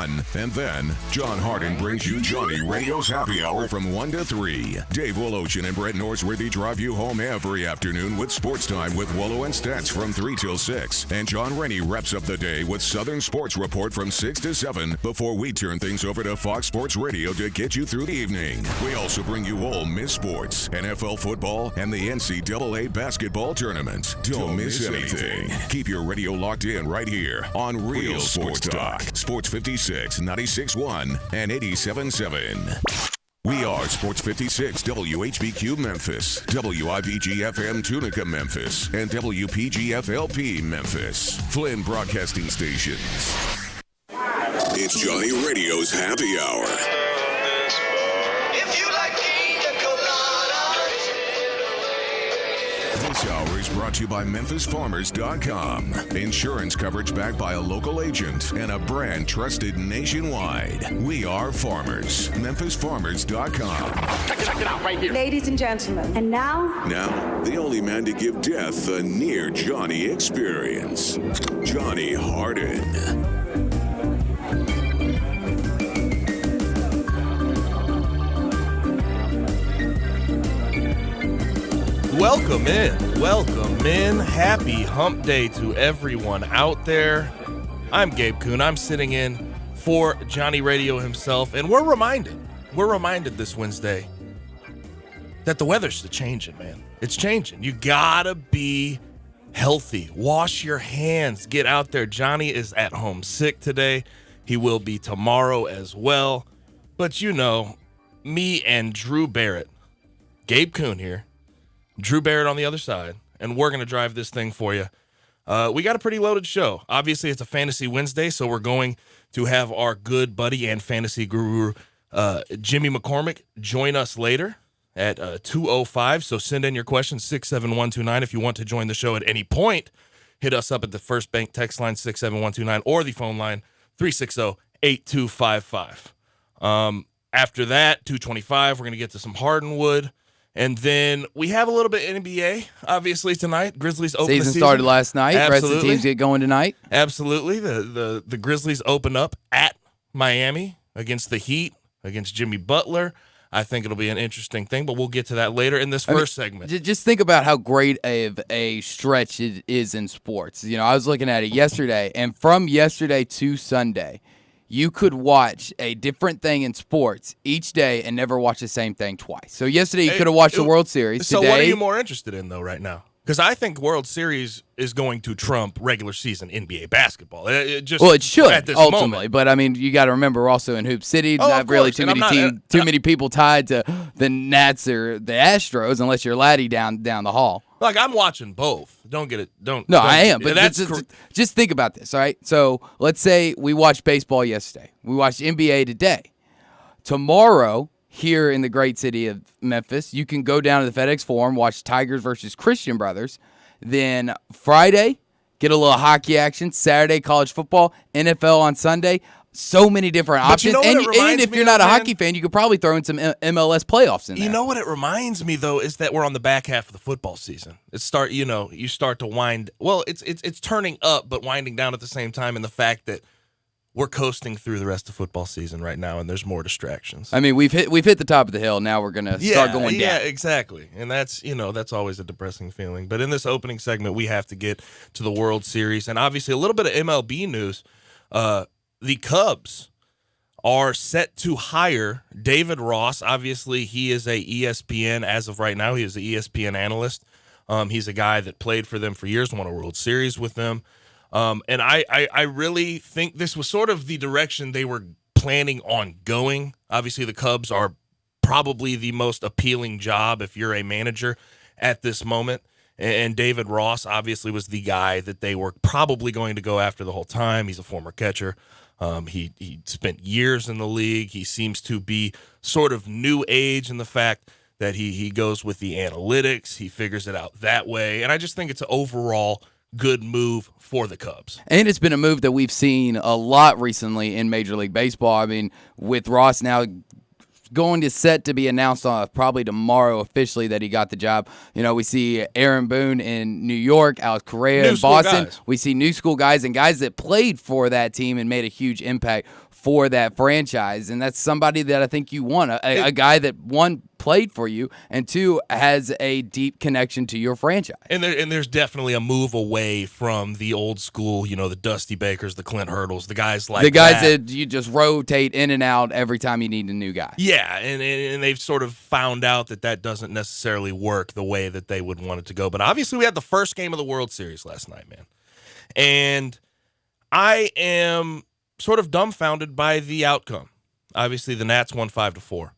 1. And then, John Harden brings you Johnny Radio's Happy Hour from 1 to 3. Dave Woloshin and Brett Norsworthy drive you home every afternoon with Sports Time with Wolo and Stats from 3 till 6. And John Rennie wraps up the day with Southern Sports Report from 6 to 7 before we turn things over to Fox Sports Radio to get you through the evening. We also bring you Ole Miss sports, NFL football, and the NCAA basketball tournament. Don't miss anything. Keep your radio locked in right here on Real Sports Talk. Sports 56, 96.1, and 87.7. We are Sports 56, WHBQ Memphis, WIVG-FM Tunica Memphis, and WPG-FLP Memphis. Flynn Broadcasting Stations. It's Johnny Radio's Happy Hour. If you like pina coladas. This hour is brought to you by MemphisFarmers.com. Insurance coverage backed by a local agent and a brand trusted nationwide. We are farmers. MemphisFarmers.com. Check it out right here. Ladies and gentlemen, and now, The only man to give death a near Johnny experience. Johnny Harden. Welcome in. Happy hump day to everyone out there. I'm Gabe Kuhn. I'm sitting in for Johnny Radio himself, and we're reminded this Wednesday that the weather's changing, man. It's changing. You gotta be healthy. Wash your hands. Get out there. Johnny is at home sick today. He will be tomorrow as well. But you know, me and Drew Barrett, Gabe Kuhn here, Drew Barrett on the other side, and we're going to drive this thing for you. We got a pretty loaded show. Obviously, it's a Fantasy Wednesday, so we're going to have our good buddy and fantasy guru, Jimmy McCormick, join us later at 2:05. So send in your questions, 67129. If you want to join the show at any point, hit us up at the First Bank text line, 67129, or the phone line, 360-8255. After that, 2:25, we're going to get to some Hardenwood. And then we have a little bit NBA, obviously, tonight. Grizzlies open the season. Season started last night. Absolutely. Rest of the teams get going tonight. Absolutely. The Grizzlies open up at Miami against the Heat, against Jimmy Butler. I think it'll be an interesting thing, but we'll get to that later in this first segment. Just think about how great of a stretch it is in sports. You know, I was looking at it yesterday, and from yesterday to Sunday, you could watch a different thing in sports each day and never watch the same thing twice. So yesterday you could have watched the World Series. So Today, what are you more interested in, though, right now? Because I think World Series is going to trump regular season NBA basketball. It should at this ultimately, moment. but I mean, you got to remember we're also in Hoop City. Oh, Not of really course. too And many people tied to the Nats or the Astros, unless you're Laddie down the hall. Like, I'm watching both. Don't get it. Don't. No, don't, I am. But that's just think about this, all right? So let's say we watched baseball yesterday. We watched NBA today. Tomorrow, here in the great city of Memphis, you can go down to the FedEx Forum, watch Tigers versus Christian Brothers. Then Friday, get a little hockey action. Saturday, college football. NFL on Sunday. So many different options. You know And if you're not a hockey fan, you could probably throw in some MLS playoffs in there. You know what it reminds me, though, is that we're on the back half of the football season. You start to wind. Well, it's turning up, but winding down at the same time. And the fact that we're coasting through the rest of football season right now, and there's more distractions. I mean, we've hit the top of the hill. Now we're gonna start going down. Yeah, exactly. And that's always a depressing feeling. But in this opening segment, we have to get to the World Series, and obviously a little bit of MLB news. The Cubs are set to hire David Ross. Obviously, he is a ESPN, as of right now, he is an ESPN analyst. He's a guy that played for them for years, won a World Series with them. And I really think this was sort of the direction they were planning on going. Obviously, the Cubs are probably the most appealing job if you're a manager at this moment. And David Ross obviously was the guy that they were probably going to go after the whole time. He's a former catcher. He spent years in the league. He seems to be sort of new age in the fact that he goes with the analytics. He figures it out that way. And I just think it's an overall good move for the Cubs. And it's been a move that we've seen a lot recently in Major League Baseball. I mean, with Ross now going to set to be announced on probably tomorrow officially that he got the job. You know, we see Aaron Boone in New York, Alex Correa in Boston. We see new school guys and guys that played for that team and made a huge impact for that franchise, and that's somebody that I think you want, a guy that, one, played for you, and two, has a deep connection to your franchise. And there's definitely a move away from the old school, the Dusty Bakers, the Clint Hurdles, the guys like that you just rotate in and out every time you need a new guy. Yeah, and they've sort of found out that doesn't necessarily work the way that they would want it to go. But obviously we had the first game of the World Series last night, man. And I am sort of dumbfounded by the outcome. Obviously, the Nats won 5-4.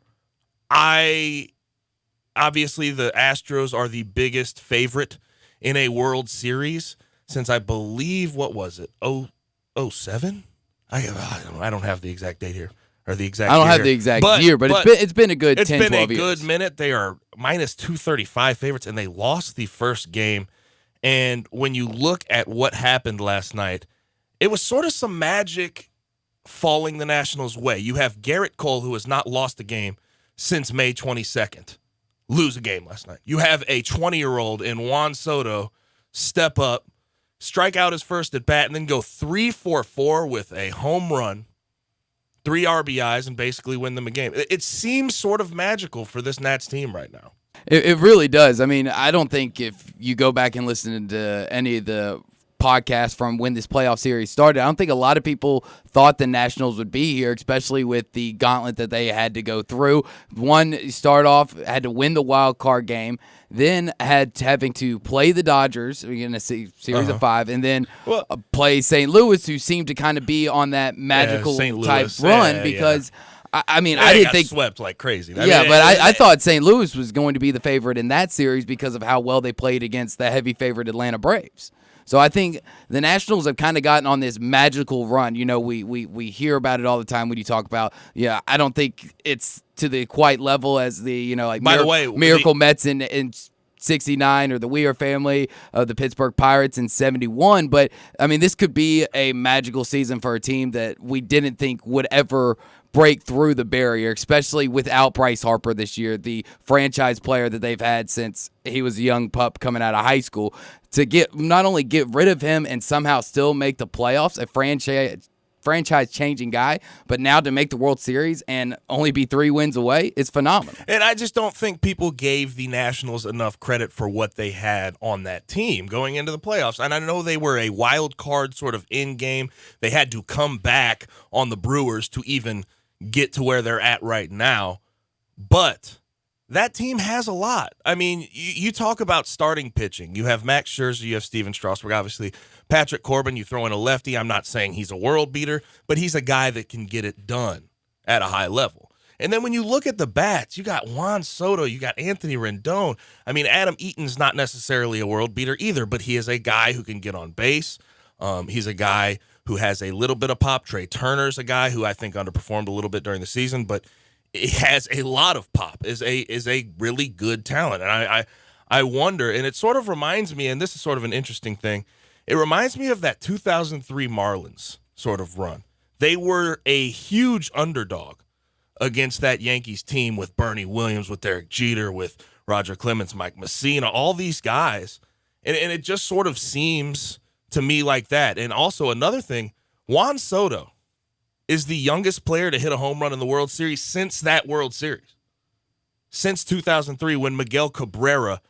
Obviously, the Astros are the biggest favorite in a World Series since, I believe, what was it, 07? I don't have the exact date here. Or the exact I don't year have here. the exact year, but it's been a good 10, 12 years. It's been a good minute. They are minus 235 favorites, and they lost the first game. And when you look at what happened last night, it was sort of some magic falling the Nationals' way. You have Garrett Cole, who has not lost a game since May 22nd, lose a game last night. You have a 20-year-old in Juan Soto step up, strike out his first at bat, and then go 3-for-4 with a home run, 3 RBIs, and basically win them a game. It seems sort of magical for this Nats team right now. It really does. I mean, I don't think if you go back and listen to any of the podcasts from when this playoff series started, I don't think a lot of people thought the Nationals would be here, especially with the gauntlet that they had to go through. One, start off, had to win the wild card game, then having to play the Dodgers in a series of 5, and then play St. Louis, who seemed to kind of be on that magical type run because I mean, I didn't think swept like crazy. I thought St. Louis was going to be the favorite in that series because of how well they played against the heavy favorite Atlanta Braves. So I think the Nationals have kind of gotten on this magical run. We hear about it all the time when you talk about. I don't think it's to the quite level as the Miracle Mets in 69 or the Weir family of the Pittsburgh Pirates in 71. But I mean, this could be a magical season for a team that we didn't think would ever break through the barrier, especially without Bryce Harper this year, the franchise player that they've had since he was a young pup coming out of high school. To not only get rid of him and somehow still make the playoffs, a franchise-changing guy, but now to make the World Series and only be 3 wins away, it's phenomenal. And I just don't think people gave the Nationals enough credit for what they had on that team going into the playoffs. And I know they were a wild card sort of in-game. They had to come back on the Brewers to even get to where they're at right now. But that team has a lot. I mean, you talk about starting pitching. You have Max Scherzer, you have Steven Strasburg, obviously. Patrick Corbin, you throw in a lefty. I'm not saying he's a world beater, but he's a guy that can get it done at a high level. And then when you look at the bats, you got Juan Soto, you got Anthony Rendon. I mean, Adam Eaton's not necessarily a world beater either, but he is a guy who can get on base. He's a guy who has a little bit of pop. Trey Turner's a guy who I think underperformed a little bit during the season, but he has a lot of pop, is a really good talent. And I wonder, and it sort of reminds me, and this is sort of an interesting thing, it reminds me of that 2003 Marlins sort of run. They were a huge underdog against that Yankees team with Bernie Williams, with Derek Jeter, with Roger Clemens, Mike Messina, all these guys. And it just sort of seems to me like that. And also another thing, Juan Soto is the youngest player to hit a home run in the World Series since that World Series. Since 2003, when Miguel Cabrera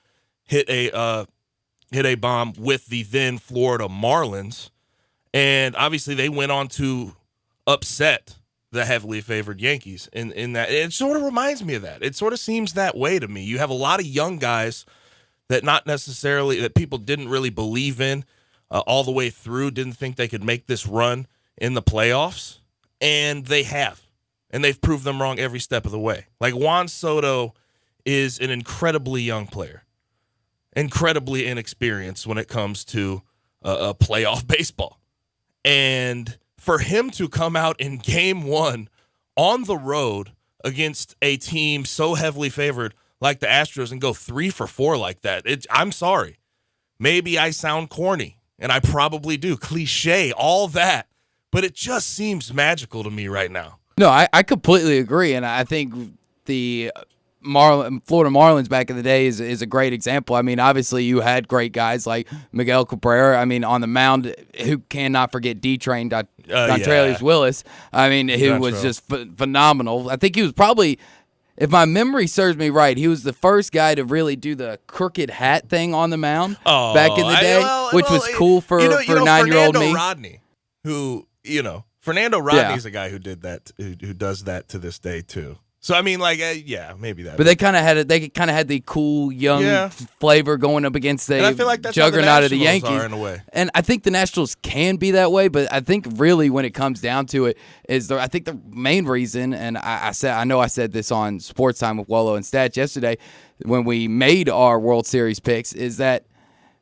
hit a bomb with the then Florida Marlins. And obviously they went on to upset the heavily favored Yankees in that. It sort of reminds me of that. It sort of seems that way to me. You have a lot of young guys that people didn't really believe in all the way through, didn't think they could make this run in the playoffs, and they have. And they've proved them wrong every step of the way. Like Juan Soto is an incredibly young player, incredibly inexperienced when it comes to a playoff baseball. And for him to come out in game 1 on the road against a team so heavily favored like the Astros and go 3-for-4 like that, I'm sorry. Maybe I sound corny, and I probably do. Cliche, all that. But it just seems magical to me right now. No, I completely agree, and I think the Florida Marlins back in the day is a great example. I mean, obviously you had great guys like Miguel Cabrera. I mean, on the mound, who cannot forget D-Train, Dontrelles Willis. I mean, who was just phenomenal. I think he was probably, if my memory serves me right, he was the first guy to really do the crooked hat thing on the mound back in the day, which was cool for 9-year-old me. Rodney, Fernando Rodney's a guy who did that, who does that to this day too. So I mean, maybe that. But they kind of had the cool young flavor going up against the juggernaut of the Yankees. Are in a way. And I think the Nationals can be that way, but I think really when it comes down to it, I think the main reason, and I said this on Sports Time with Wolo and Stats yesterday when we made our World Series picks, is that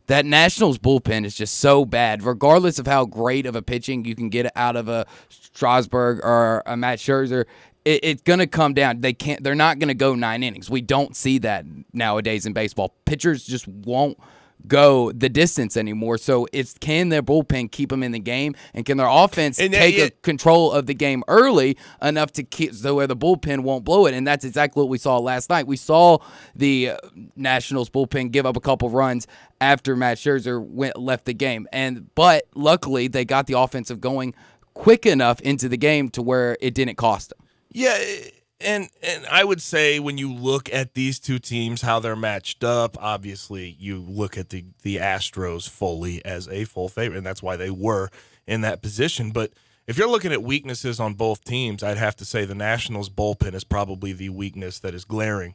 Nationals bullpen is just so bad, regardless of how great of a pitching you can get out of a Strasburg or a Matt Scherzer. It's going to come down. They're not going to go 9 innings. We don't see that nowadays in baseball. Pitchers just won't go the distance anymore. So can their bullpen keep them in the game, and can their offense take control of the game early enough to keep so where the bullpen won't blow it? And that's exactly what we saw last night. We saw the Nationals bullpen give up a couple runs after Matt Scherzer left the game, but luckily they got the offensive going quick enough into the game to where it didn't cost them. Yeah, and I would say when you look at these two teams, how they're matched up, obviously you look at the Astros fully as a full favorite, and that's why they were in that position. But if you're looking at weaknesses on both teams, I'd have to say the Nationals bullpen is probably the weakness that is glaring.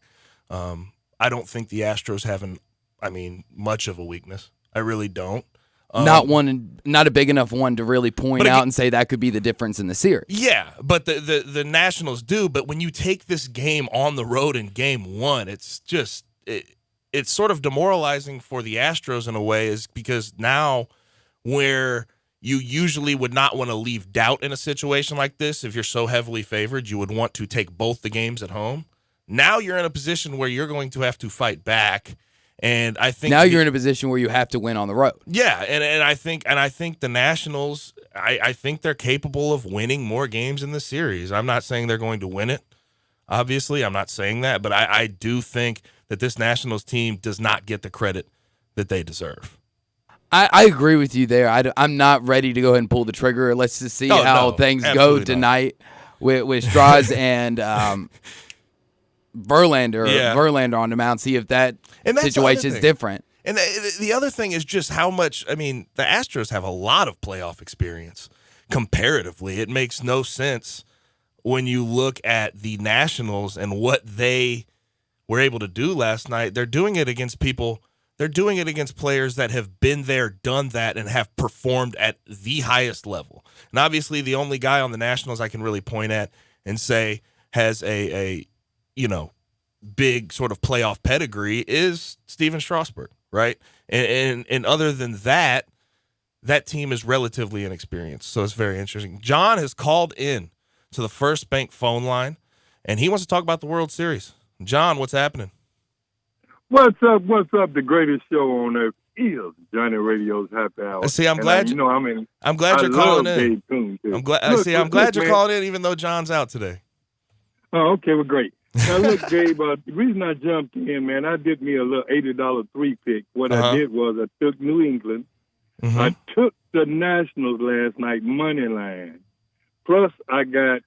I don't think the Astros have much of a weakness. I really don't. Not a big enough one to really point out and say that could be the difference in the series. Yeah, but the Nationals do. But when you take this game on the road in Game 1, it's just it's sort of demoralizing for the Astros in a way, is because now where you usually would not want to leave doubt in a situation like this, if you're so heavily favored, you would want to take both the games at home. Now you're in a position where you're going to have to fight back. And I think you're in a position where you have to win on the road. Yeah, and I think the Nationals, I think they're capable of winning more games in the series. I'm not saying they're going to win it. Obviously, I'm not saying that, but I do think that this Nationals team does not get the credit that they deserve. I agree with you there. I'm not ready to go ahead and pull the trigger. Let's just see how things go tonight with Strauss and Verlander on the mound, see if that situation is different. And the other thing is just how much, the Astros have a lot of playoff experience comparatively. It makes no sense when you look at the Nationals and what they were able to do last night. They're doing it against people. They're doing it against players that have been there, done that, and have performed at the highest level. And obviously the only guy on the Nationals I can really point at and say has a big sort of playoff pedigree is Steven Strasburg, right? And other than that team is relatively inexperienced. So it's very interesting. John has called in to the First Bank phone line, and he wants to talk about the World Series. John, what's happening? What's up? The greatest show on earth is Johnny Radio's Happy Hour. See, I'm glad you're calling in. I'm glad you're calling in, even though John's out today. Oh, okay, well, great. Now, look, Gabe, the reason I jumped in, man, I did me a little $80 3-pick. What I did was I took New England. Mm-hmm. I took the Nationals last night, money line. Plus, I got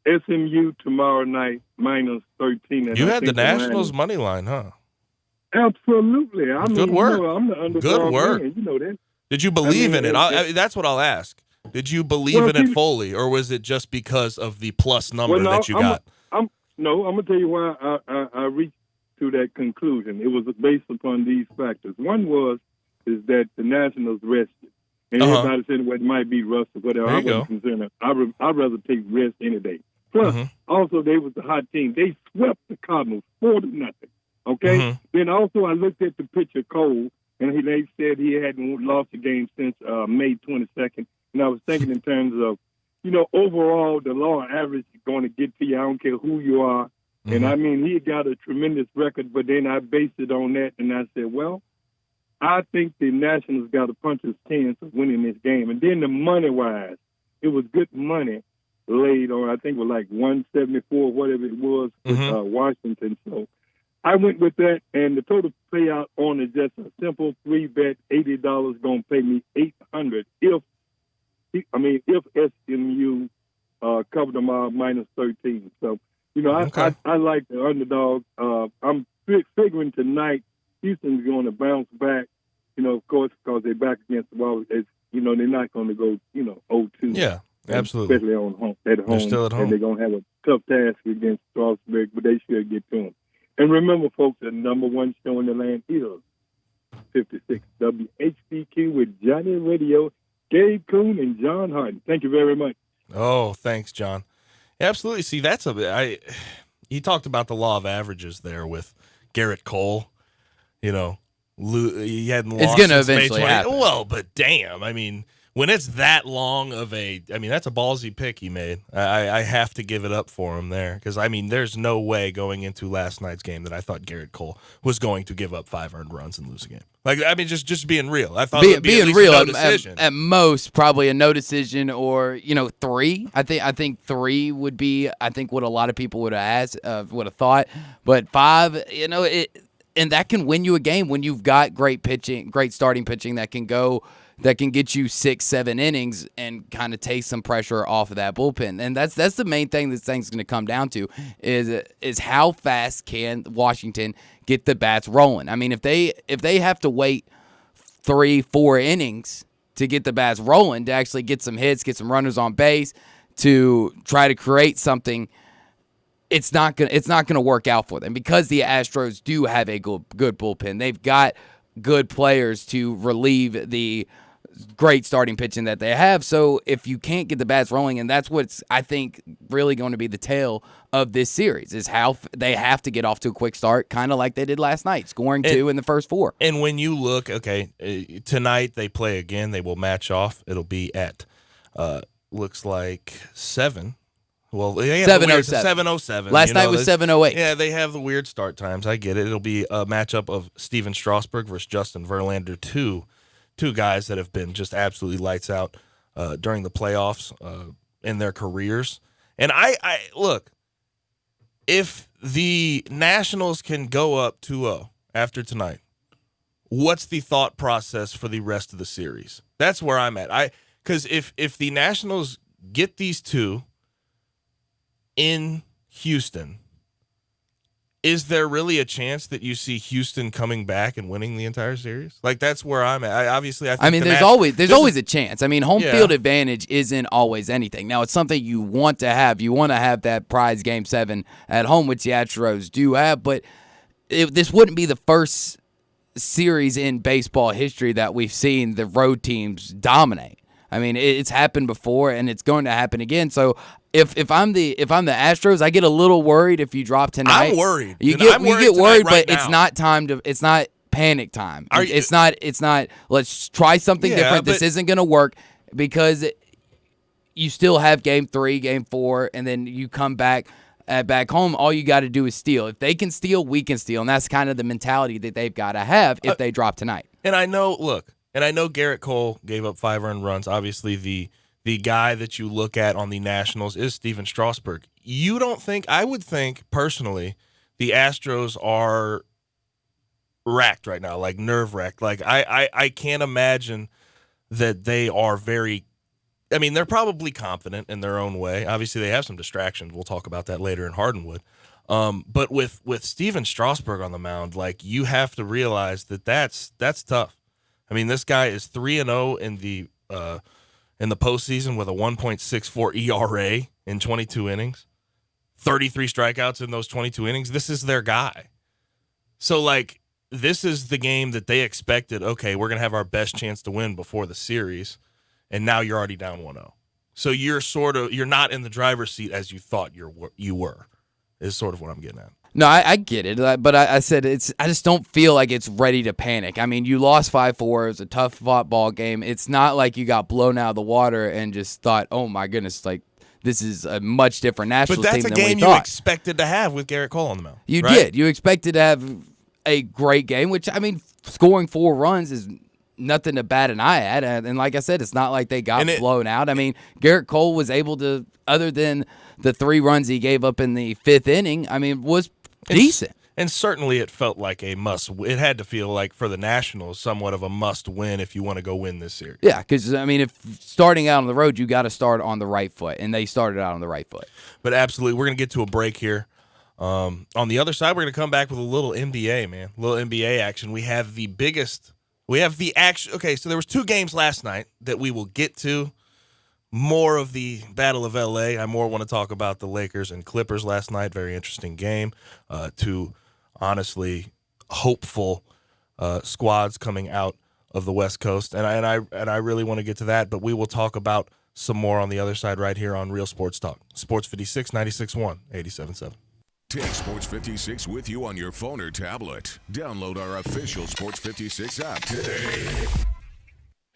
SMU tomorrow night, -13. And you had the Nationals money line, huh? Absolutely. Good work. I'm the underdog. Good work. Man. You know that. Did you believe in it? That's what I'll ask. Did you believe in it fully, or was it just because of the plus number that you got? I'm going to tell you why I reached to that conclusion. It was based upon these factors. One is that the Nationals rested. And everybody said, well, it might be rust or whatever. I wasn't concerned. I'd rather take rest any day. Plus, also, they was the hot team. They swept the Cardinals 4-0. Okay? Mm-hmm. Then also, I looked at the pitcher, Cole, and they said he hadn't lost a game since May 22nd. And I was thinking in terms of, overall, the law average is going to get to you. I don't care who you are. Mm-hmm. And, he got a tremendous record, but then I based it on that, and I said, well, I think the Nationals got a puncher's chance of winning this game. And then the money-wise, it was good money laid on, I think it was like 174, whatever it was, with Washington. So I went with that, and the total payout on is just a simple 3-bet, $80 going to pay me $800 if SMU cover them out minus 13. So, I like the underdog. I'm figuring tonight Houston's going to bounce back, of course, because they're back against the wall. They're not going to go, 0-2. Yeah, absolutely. Especially at home. They're still at home. And they're going to have a tough task against Strasburg, but they should get to them. And remember, folks, the number one show in the land is 56 WHBQ with Johnny Radio, Gabe Kuhn, and John Harden. Thank you very much. Oh, thanks, John. Absolutely. See, he talked about the law of averages there with Garrett Cole. He hadn't lost. It's going to since May eventually 20. happen. Well, but damn, when it's that long of that's a ballsy pick he made. I have to give it up for him there because, there's no way going into last night's game that I thought Garrett Cole was going to give up 5 earned runs and lose a game. Just being real. I thought it would be at least real, a no decision. At most, probably a no decision or, 3. I think 3 would be, what a lot of people would have thought. But 5, and that can win you a game when you've got great pitching, great starting pitching that can get you 6-7 innings and kind of take some pressure off of that bullpen. And that's the main thing this thing's going to come down to is how fast can Washington get the bats rolling. If they have to wait 3-4 innings to get the bats rolling, to actually get some hits, get some runners on base, to try to create something, it's not gonna work out for them because the Astros do have a good bullpen. They've got good players to relieve the great starting pitching that they have. So if you can't get the bats rolling, and that's what's, I think, really going to be the tale of this series, is how they have to get off to a quick start, kind of like they did last night, scoring 2 in the first 4. And when you look, tonight they play again. They will match off. It'll be at, looks like 7. Well, they have 7:07. Last night was 7:08. Yeah, they have the weird start times. I get it. It'll be a matchup of Steven Strasburg versus Justin Verlander, two guys that have been just absolutely lights out during the playoffs in their careers. And I look, if the Nationals can go up 2-0 after tonight, what's the thought process for the rest of the series? That's where I'm at. Because if the Nationals get these 2 in Houston, is there really a chance that you see Houston coming back and winning the entire series? That's where I'm at. I think there's always a chance. Home field advantage isn't always anything. Now, it's something you want to have. You want to have that prize Game 7 at home, which the Astros do have, but this wouldn't be the first series in baseball history that we've seen the road teams dominate. It's happened before, and it's going to happen again. So if I'm the Astros, I get a little worried if you drop tonight. I'm worried. You get worried, right but now. it's not panic time. It's not let's try something different. This isn't going to work, because you still have Game 3, Game 4, and then you come back home. All you got to do is steal. If they can steal, we can steal, and that's kind of the mentality that they've got to have if they drop tonight. And I know Garrett Cole gave up 5 earned runs. Obviously, the guy that you look at on the Nationals is Steven Strasburg. You don't think, I would think personally, the Astros are racked right now, nerve-wracked. I can't imagine that they are very, they're probably confident in their own way. Obviously, they have some distractions. We'll talk about that later in Hardenwood. But with Steven Strasburg on the mound, you have to realize that's tough. This guy is 3-0 in the postseason with a 1.64 ERA in 22 innings, 33 strikeouts in those 22 innings. This is their guy. So, this is the game that they expected. Okay, we're going to have our best chance to win before the series, and now you're already down 1-0. So you're not in the driver's seat as you thought you were, is sort of what I'm getting at. No, I get it, but I said I just don't feel like it's ready to panic. You lost 5-4. It was a tough fought ball game. It's not like you got blown out of the water and just thought, oh my goodness, this is a much different Nationals team than we thought. But that's a game you expected to have with Garrett Cole on the mound. You right? did. You expected to have a great game, which, scoring 4 runs is nothing to bat an eye at. And like I said, it's not like they got And blown out. I mean, Garrett Cole was able to, other than the 3 runs he gave up in the 5th inning, I mean, was decent. And certainly it felt like a must. It had to feel like for the Nationals somewhat of a must win if you want to go win this series. Yeah, because, I mean, if starting out on the road, you got to start on the right foot, and they started out on the right foot. But absolutely, we're going to get to a break here. On the other side, we're going to come back with a little NBA, man. A little NBA action. We have the action. Okay, so there was 2 games last night that we will get to. More of the Battle of L.A. I more want to talk about the Lakers and Clippers last night. Very interesting game. 2 honestly hopeful squads coming out of the West Coast, and I really want to get to that. But we will talk about some more on the other side right here on Real Sports Talk. Sports 56, 96.1, 87.7. Take Sports 56 with you on your phone or tablet. Download our official Sports 56 app today.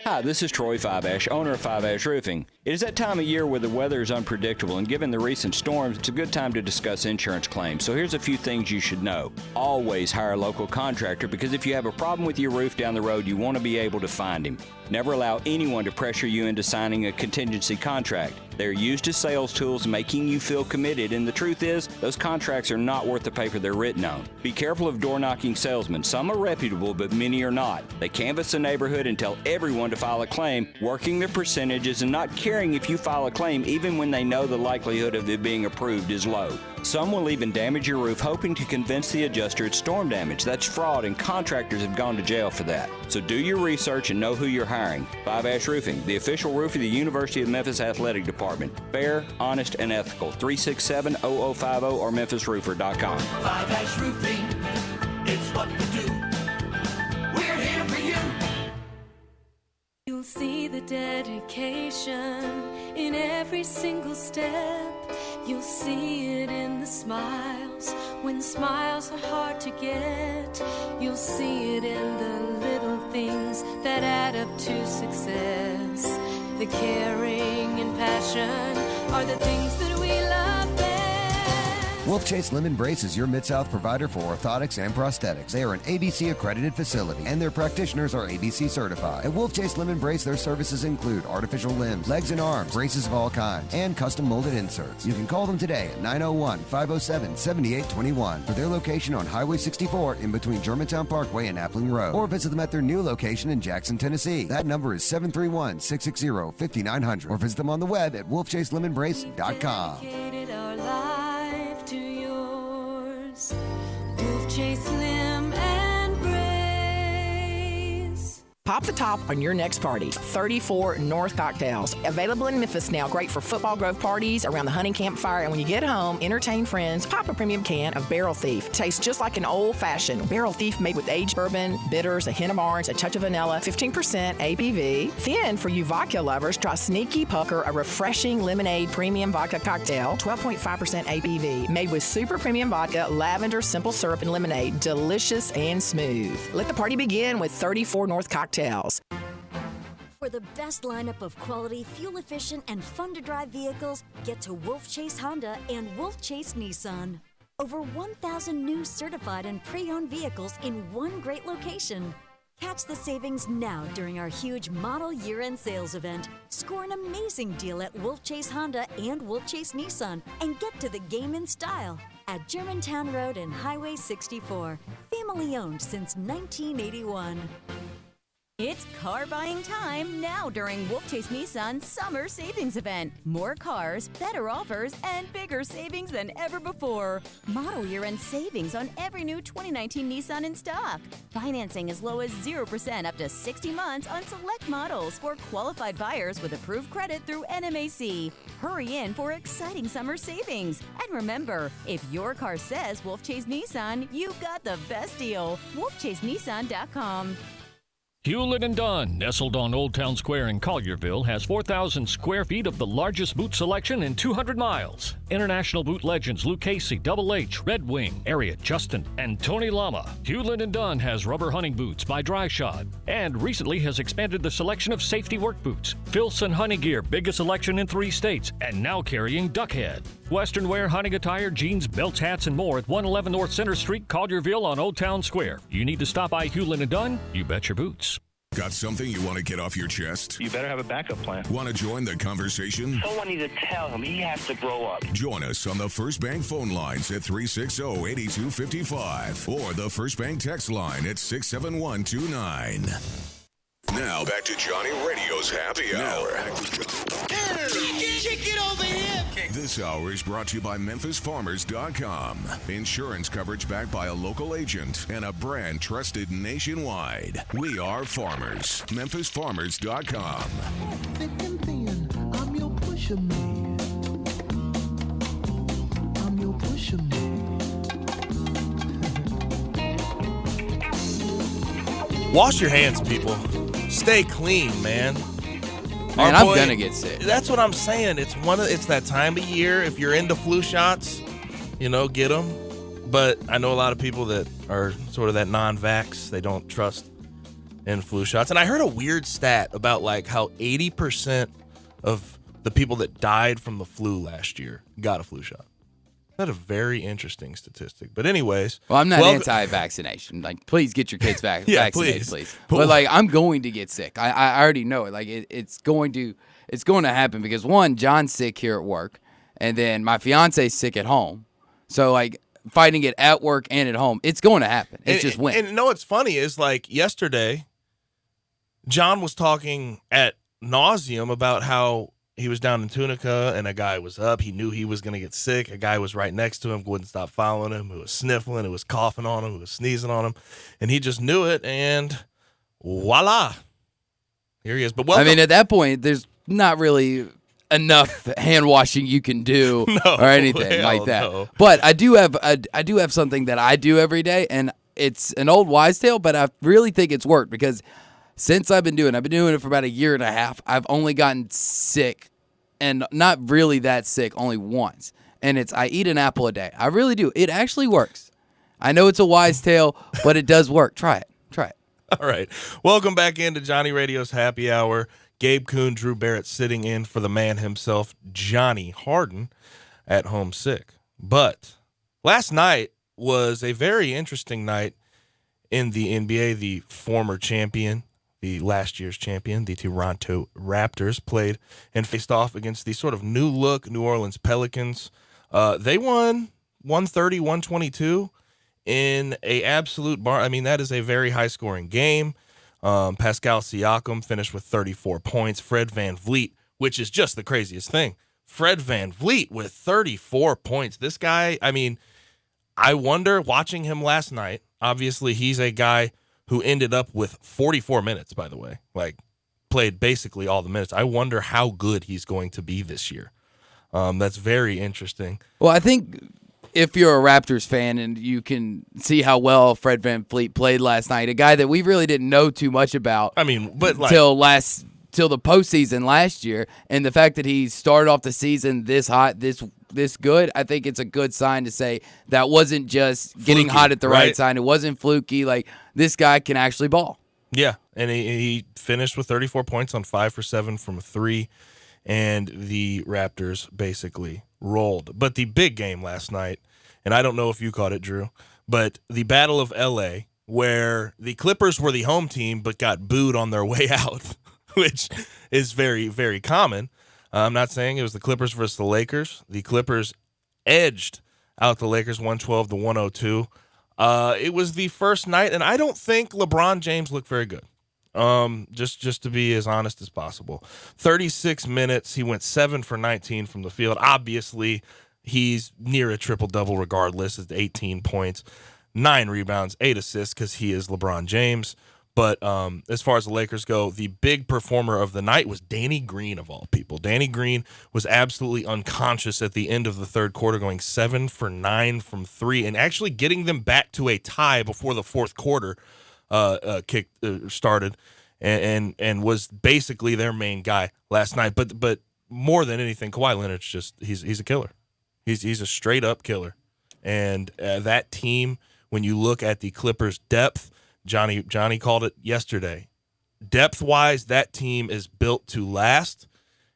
Hi, this is Troy Five Ash, owner of Five Ash Roofing. It is that time of year where the weather is unpredictable, and given the recent storms, it's a good time to discuss insurance claims. So here's a few things you should know. Always hire a local contractor, because if you have a problem with your roof down the road, you want to be able to find him. Never allow anyone to pressure you into signing a contingency contract. They're used as sales tools, making you feel committed, and the truth is, those contracts are not worth the paper they're written on. Be careful of door-knocking salesmen. Some are reputable, but many are not. They canvass the neighborhood and tell everyone to file a claim, working their percentages and not caring if you file a claim, even when they know the likelihood of it being approved is low. Some will even damage your roof, hoping to convince the adjuster it's storm damage. That's fraud, and contractors have gone to jail for that. So do your research and know who you're hiring. Five Ash Roofing, the official roof of the University of Memphis Athletic Department. Fair, honest, and ethical. 367-0050 or memphisroofer.com. Five Ash Roofing, it's what we do. We're here for you. You'll see the dedication in every single step. You'll see it in the smiles, when smiles are hard to get. You'll see it in the little things that add up to success. The caring and passion are the things that we love best. Wolf Chase Limb Brace is your Mid-South provider for orthotics and prosthetics. They are an ABC accredited facility, and their practitioners are ABC certified. At Wolf Chase Limb Brace, their services include artificial limbs, legs and arms, braces of all kinds, and custom molded inserts. You can call them today at 901-507-7821 for their location on Highway 64 in between Germantown Parkway and Appling Road, or visit them at their new location in Jackson, Tennessee. That number is 731-660-5900, or visit them on the web at wolfchaselimbembrace.com. Dedicated our life to yours. Wolf Chase Limb and Brace. Pop the top on your next party. 34 North Cocktails. Available in Memphis now. Great for football grove parties, around the hunting campfire, and when you get home, entertain friends. Pop a premium can of Barrel Thief. Tastes just like an old-fashioned Barrel Thief made with aged bourbon, bitters, a hint of orange, a touch of vanilla, 15% ABV. Then, for you vodka lovers, try Sneaky Pucker, a refreshing lemonade premium vodka cocktail, 12.5% ABV. Made with super premium vodka, lavender, simple syrup, and lemonade. Delicious and smooth. Let the party begin with 34 North Cocktails. For the best lineup of quality, fuel-efficient, and fun-to-drive vehicles, get to Wolf Chase Honda and Wolf Chase Nissan. Over 1,000 new certified and pre-owned vehicles in one great location. Catch the savings now during our huge model year-end sales event. Score an amazing deal at Wolf Chase Honda and Wolf Chase Nissan and get to the game in style at Germantown Road and Highway 64. Family owned since 1981. It's car buying time now during Wolf Chase Nissan's Summer Savings Event. More cars, better offers, and bigger savings than ever before. Model year-end savings on every new 2019 Nissan in stock. Financing as low as 0% up to 60 months on select models for qualified buyers with approved credit through NMAC. Hurry in for exciting summer savings. And remember, if your car says Wolf Chase Nissan, you've got the best deal. WolfChaseNissan.com. Hewlett & Dunn, nestled on Old Town Square in Collierville, has 4,000 square feet of the largest boot selection in 200 miles. International boot legends Luke Casey, Double H, Red Wing, Ariat, Justin, and Tony Lama. Hewlett & Dunn has rubber hunting boots by Dry Shod, and recently has expanded the selection of safety work boots. Filson Hunting Gear, biggest selection in 3 states, and now carrying Duckhead. Western wear, hunting attire, jeans, belts, hats, and more at 111 North Center Street, Collierville on Old Town Square. You need to stop by Hewlett & Dunn? You bet your boots. Got something you want to get off your chest? You better have a backup plan. Want to join the conversation? Someone needs to tell him he has to grow up. Join us on the First Bank phone lines at 360-8255 or the First Bank text line at 67129. Now back to Johnny Radio's Happy Hour. Kick it over here. This hour is brought to you by MemphisFarmers.com. Insurance coverage backed by a local agent and a brand trusted nationwide. We are farmers. MemphisFarmers.com. Thick and thin, I'm your pusher man. I'm your pusher man. Wash your hands, people. Stay clean, man. Man, I'm gonna get sick. That's what I'm saying. It's that time of year. If you're into flu shots, get them. But I know a lot of people that are sort of that non-vax. They don't trust in flu shots. And I heard a weird stat about like how 80% of the people that died from the flu last year got a flu shot. That's a very interesting statistic. But anyways. Well, I'm not anti-vaccination. Like, please get your kids vaccinated, please. But like, I'm going to get sick. I already know it. Like, it's going to happen because one, John's sick here at work, and then my fiance's sick at home. So like, fighting it at work and at home, it's going to happen. It's just when. And what's funny is like yesterday, John was talking at nauseum about how he was down in Tunica and a guy was up. He knew he was going to get sick. A guy was right next to him, wouldn't stop following him, who was sniffling, who was coughing on him, who was sneezing on him. And he just knew it, and voila. Here he is. But welcome. I mean, at that point, there's not really enough hand washing you can do or anything like that. No. But I do have something that I do every day, and it's an old wives' tale, but I really think it's worked because since I've been doing it for about a year and a half. I've only gotten sick, and not really that sick, only once. And I eat an apple a day. I really do. It actually works. I know it's a wise tale, but it does work. Try it. All right. Welcome back into Johnny Radio's Happy Hour. Gabe Kuhn, Drew Barrett sitting in for the man himself, Johnny Harden, at home sick. But last night was a very interesting night in the NBA. The former champion, the last year's champion, the Toronto Raptors, played and faced off against the sort of new-look New Orleans Pelicans. They won 130-122 in a absolute bar. I mean, that is a very high-scoring game. Pascal Siakam finished with 34 points. Fred VanVleet, which is just the craziest thing. Fred VanVleet with 34 points. This guy, I mean, I wonder, watching him last night, obviously he's a guy who ended up with 44 minutes, by the way, like played basically all the minutes. I wonder how good he's going to be this year. That's very interesting. Well, I think if you're a Raptors fan and you can see how well Fred VanVleet played last night, a guy that we really didn't know too much about. I mean, but like, till the postseason last year, and the fact that he started off the season this hot, this good, I think it's a good sign to say that wasn't just getting hot at the right sign. It wasn't fluky. Like, this guy can actually ball. Yeah, and he finished with 34 points on 5 for 7 from 3, and the Raptors basically rolled. But the big game last night, and I don't know if you caught it, Drew, but the Battle of L.A., where the Clippers were the home team but got booed on their way out, which is very, very common. I'm not saying it was the Clippers versus the Lakers. The Clippers edged out the Lakers 112-102. It was the first night, and I don't think LeBron James looked very good. Just to be as honest as possible. 36 minutes, he went 7 for 19 from the field. Obviously, he's near a triple-double regardless. It's 18 points, 9 rebounds, 8 assists because he is LeBron James. But as far as the Lakers go, the big performer of the night was Danny Green, of all people. Danny Green was absolutely unconscious at the end of the third quarter, going 7 for 9 from 3, and actually getting them back to a tie before the fourth quarter started, and was basically their main guy last night. But more than anything, Kawhi Leonard's just he's a killer. He's a straight up killer, and that team, when you look at the Clippers' depth. Johnny called it yesterday. Depth-wise, that team is built to last,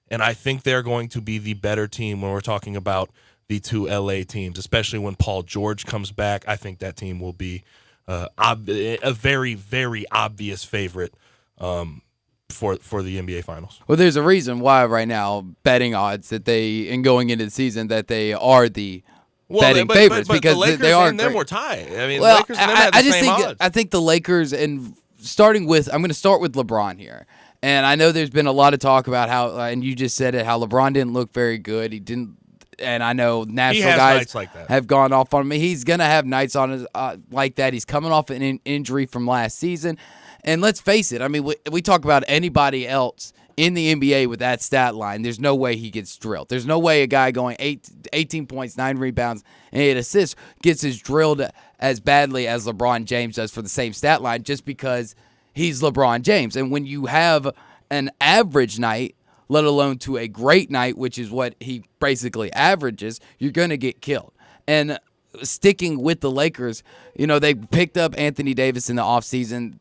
and I think they're going to be the better team when we're talking about the two LA teams, especially when Paul George comes back. I think that team will be a very, very obvious favorite for the NBA Finals. Well, there's a reason why right now betting odds and going into the season that they are the betting favorites because the Lakers they are and them were tied. I mean, well, Lakers and them had the same odds. I think the Lakers and I'm going to start with LeBron here. And I know there's been a lot of talk about how, and you just said it, how LeBron didn't look very good. He didn't, and I know national guys like that. have gone off on him. He's going to have nights on his like that. He's coming off an injury from last season. And let's face it, I mean, we talk about anybody else in the NBA with that stat line, there's no way he gets drilled. There's no way a guy going 18 points, 9 rebounds, and 8 assists gets his drilled as badly as LeBron James does for the same stat line just because he's LeBron James. And when you have an average night, let alone to a great night, which is what he basically averages, you're going to get killed. And sticking with the Lakers, they picked up Anthony Davis in the offseason.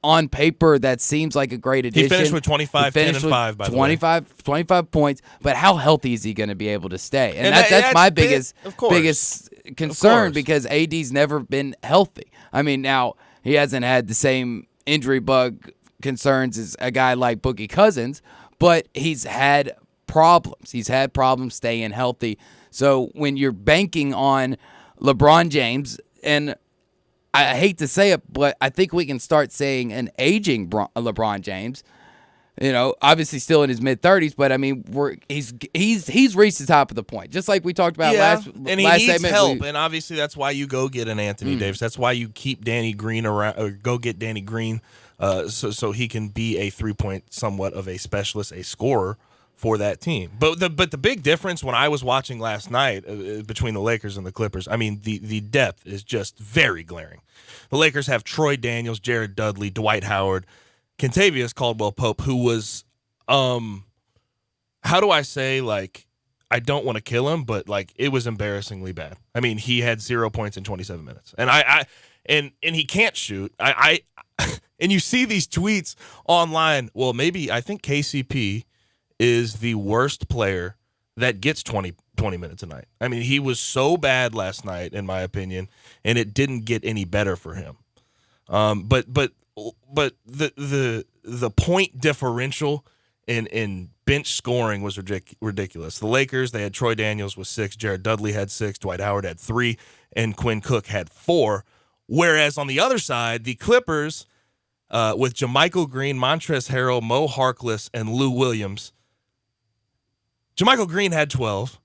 On paper, that seems like a great addition. He finished with 25, 10, and 5, by the way. 25 points, but how healthy is he going to be able to stay? And that's my biggest concern because AD's never been healthy. I mean, now he hasn't had the same injury bug concerns as a guy like Boogie Cousins, but he's had problems. He's had problems staying healthy. So when you're banking on LeBron James, and I hate to say it, but I think we can start saying an aging LeBron James. Obviously still in his mid-30s, but I mean, he's reached the top of the point, just like we talked about last segment. And he needs help, and obviously that's why you go get an Anthony Davis. That's why you keep Danny Green around, or go get Danny Green, so he can be a 3-point, somewhat of a specialist, a scorer for that team. But the big difference when I was watching last night between the Lakers and the Clippers, I mean, the depth is just very glaring. The Lakers have Troy Daniels, Jared Dudley, Dwight Howard, Kentavious Caldwell-Pope, who was, how do I say, like, I don't want to kill him, but, like, it was embarrassingly bad. I mean, he had 0 points in 27 minutes. And and he can't shoot. And you see these tweets online, well, maybe I think KCP is the worst player that gets 20 minutes a night. I mean, he was so bad last night, in my opinion, and it didn't get any better for him. But the point differential in bench scoring was ridiculous. The Lakers, they had Troy Daniels with 6, Jared Dudley had 6, Dwight Howard had 3, and Quinn Cook had 4. Whereas on the other side, the Clippers, with JaMychal Green, Montrezl Harrell, Mo Harkless, and Lou Williams. JaMychal Green had 12.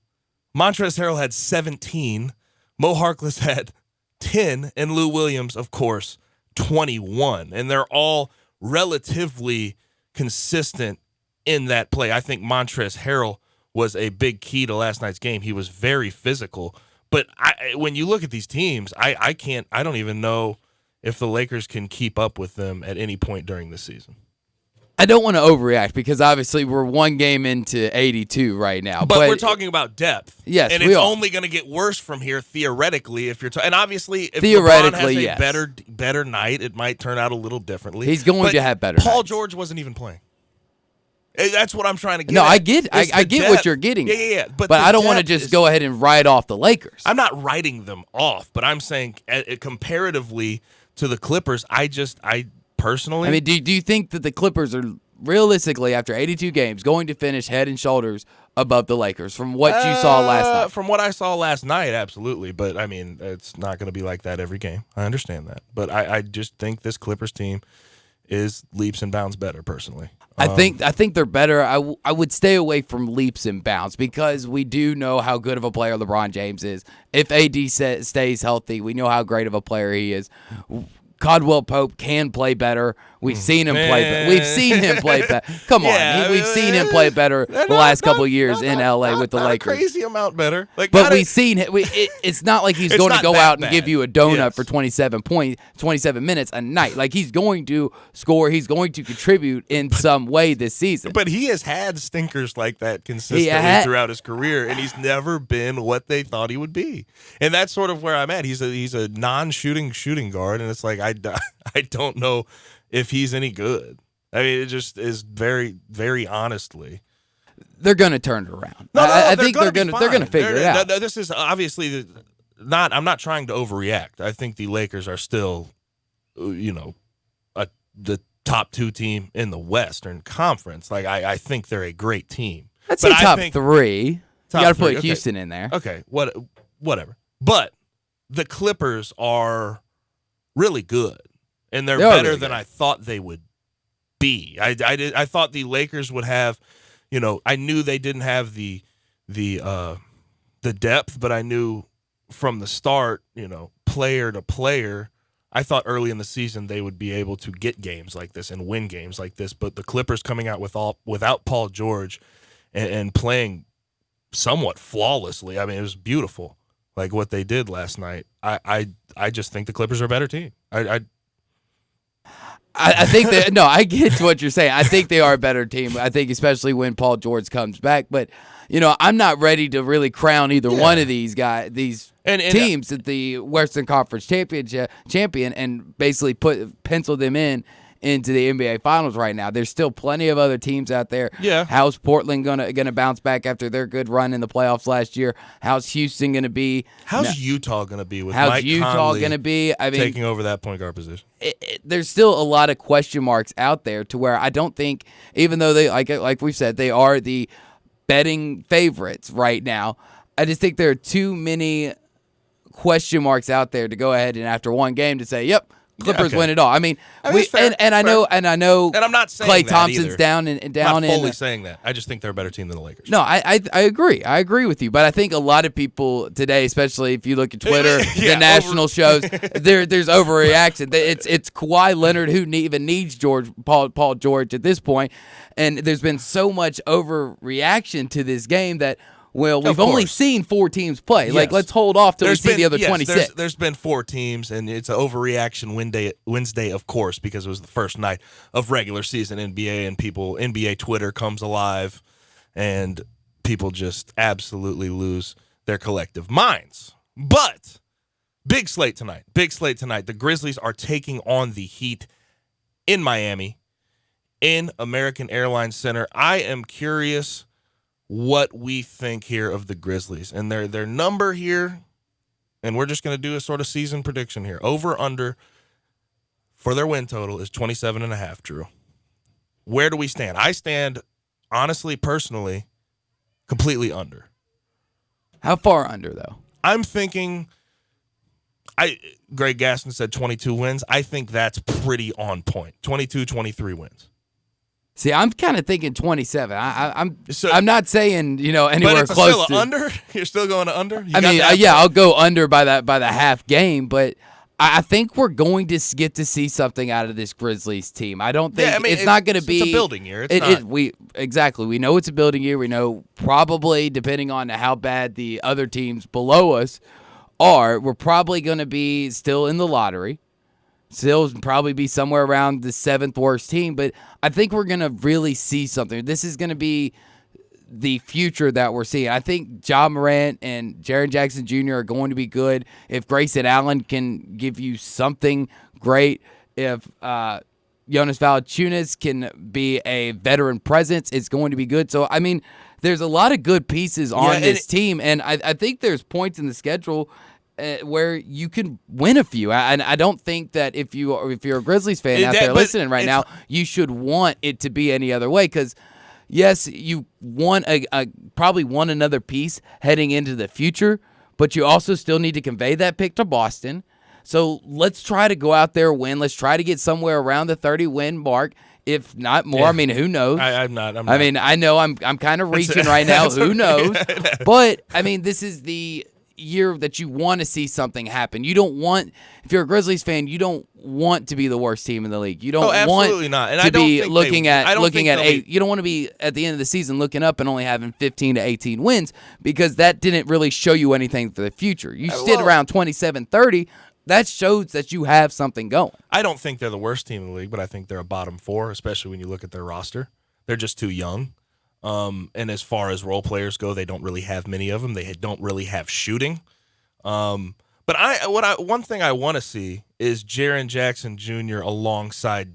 Montrezl Harrell had 17. Mo Harkless had 10. And Lou Williams, of course, 21. And they're all relatively consistent in that play. I think Montrezl Harrell was a big key to last night's game. He was very physical. But when you look at these teams, I don't even know if the Lakers can keep up with them at any point during the season. I don't want to overreact because obviously we're one game into 82 right now. But we're talking about depth. Yes, and we it's are. only going to get worse from here theoretically if you're and obviously if theoretically, LeBron has a better night, it might turn out a little differently. He's going to have better Paul nights. George wasn't even playing. That's what I'm trying to get No, at. I get what you're getting. Yeah. But I don't want to just go ahead and write off the Lakers. I'm not writing them off, but I'm saying comparatively to the Clippers, I personally. I mean, do you think that the Clippers are realistically, after 82 games, going to finish head and shoulders above the Lakers from what you saw last night? From what I saw last night, absolutely. But, I mean, it's not going to be like that every game. I understand that. But I just think this Clippers team is leaps and bounds better, personally. I think they're better. I would stay away from leaps and bounds because we do know how good of a player LeBron James is. If AD stays healthy, we know how great of a player he is. Caldwell-Pope can play better. We've seen him play. We've seen him play better. Come on, we've seen him play better the last couple of years in LA with the Lakers. A crazy amount better. But we've seen it. It's not like he's going to go out and give you a donut for 27 minutes a night. Like he's going to score. He's going to contribute in some way this season. But he has had stinkers like that consistently throughout his career, and he's never been what they thought he would be. And that's sort of where I'm at. He's a non-shooting shooting guard, and it's like I don't know if he's any good. I mean, it just is very, very honestly. They're going to turn it around. I think they're going to figure it out. This is obviously not. I'm not trying to overreact. I think the Lakers are still, the top 2 team in the Western Conference. Like, I think they're a great team. I'd say top 3. You got to put okay. Houston in there. Okay, whatever. But the Clippers are really good, and they're better than I thought they would be. I thought the Lakers would have, I knew they didn't have the depth, but I knew from the start, player to player, I thought early in the season they would be able to get games like this and win games like this. But the Clippers coming out without Paul George and playing somewhat flawlessly, I mean, it was beautiful, like what they did last night. I just think the Clippers are a better team. I think that I get what you're saying. I think they are a better team. I think especially when Paul George comes back. But I'm not ready to really crown either one of these guys, teams at the Western Conference champion, and basically pencil them into the NBA Finals right now. There's still plenty of other teams out there. Yeah. How's Portland gonna bounce back after their good run in the playoffs last year? How's Houston gonna be? How's Utah gonna be with how's Mike Utah Conley gonna be? I mean, taking over that point guard position? There's still a lot of question marks out there to where I don't think, even though they like we've said, they are the betting favorites right now, I just think there are too many question marks out there to go ahead and after one game to say, yep, Clippers win it all. I mean, I know, and I'm not saying Klay that Thompson's either. down I'm not in. fully saying that. I just think they're a better team than the Lakers. No, I agree. I agree with you. But I think a lot of people today, especially if you look at Twitter, the national shows, there's overreaction. It's Kawhi Leonard who even needs Paul George at this point, and there's been so much overreaction to this game that. Well, we've only seen 4 teams play. Yes. Like, let's hold off till we see the other 26. There's been 4 teams, and it's an overreaction Wednesday, of course, because it was the first night of regular season NBA, and NBA Twitter comes alive, and people just absolutely lose their collective minds. But big slate tonight. The Grizzlies are taking on the Heat in Miami, in American Airlines Center. I am curious what we think here of the Grizzlies and their number here, and we're just going to do a sort of season prediction here. Over under for their win total is 27.5. Drew, where do we stand? I stand, honestly, personally, completely under. How far under though? I'm thinking. Greg Gaston said 22 wins. I think that's pretty on point. 22, 23 wins. See, I'm kind of thinking 27. I'm not saying anywhere but it's close still to under. You're still going to under. I'll go under by the half game, but I think we're going to get to see something out of this Grizzlies team. I don't think it's not going to be. It's a building year. We know it's a building year. We know probably depending on how bad the other teams below us are, we're probably going to be still in the lottery. Still probably be somewhere around the 7th worst team, but I think we're going to really see something. This is going to be the future that we're seeing. I think Ja Morant and Jaren Jackson Jr. are going to be good. If Grayson Allen can give you something great, if Jonas Valanciunas can be a veteran presence, it's going to be good. So, I mean, there's a lot of good pieces on this team, and I think there's points in the schedule where you can win a few. And I don't think that if you're a Grizzlies fan out there listening right now, you should want it to be any other way. Because, yes, you want probably want another piece heading into the future, but you also still need to convey that pick to Boston. So let's try to go out there and win. Let's try to get somewhere around the 30-win mark, if not more. I mean, who knows? I'm not. I mean, I know I'm kind of reaching right now. Who knows? But, I mean, this is the year that you want to see something happen. You don't want, if you're a Grizzlies fan, you don't want to be the worst team in the league. You don't want not. And to I don't be think looking at 8. You don't want to be at the end of the season looking up and only having 15 to 18 wins, because that didn't really show you anything for the future. You stood around 27-30. That shows that you have something going. I don't think they're the worst team in the league, but I think they're a bottom 4, especially when you look at their roster. They're just too young. And as far as role players go, they don't really have many of them. They don't really have shooting. But one thing I want to see is Jaren Jackson Jr. alongside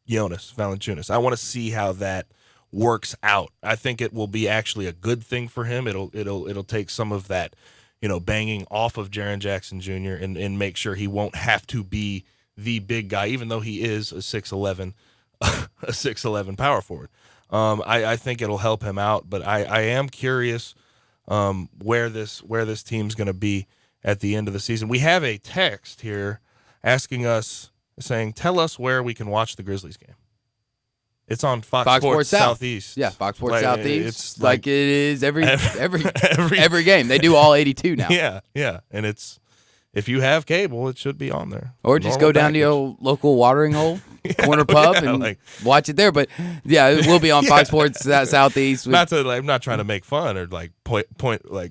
Jonas Valanciunas. I want to see how that works out. I think it will be actually a good thing for him. It'll take some of that, banging off of Jaren Jackson Jr. and make sure he won't have to be the big guy, even though he is a 6'11", a 6'11" power forward. I think it'll help him out, but I am curious where this team's going to be at the end of the season. We have a text here asking us, saying, tell us where we can watch the Grizzlies game. It's on Fox Sports Southeast. Yeah, Fox Sports Southeast. It's like it is every game. They do all 82 now. Yeah. And if you have cable, it should be on there. Or just go down to your local watering hole, corner pub, and watch it there. But yeah, it will be on Fox Sports Southeast. I'm not trying to make fun or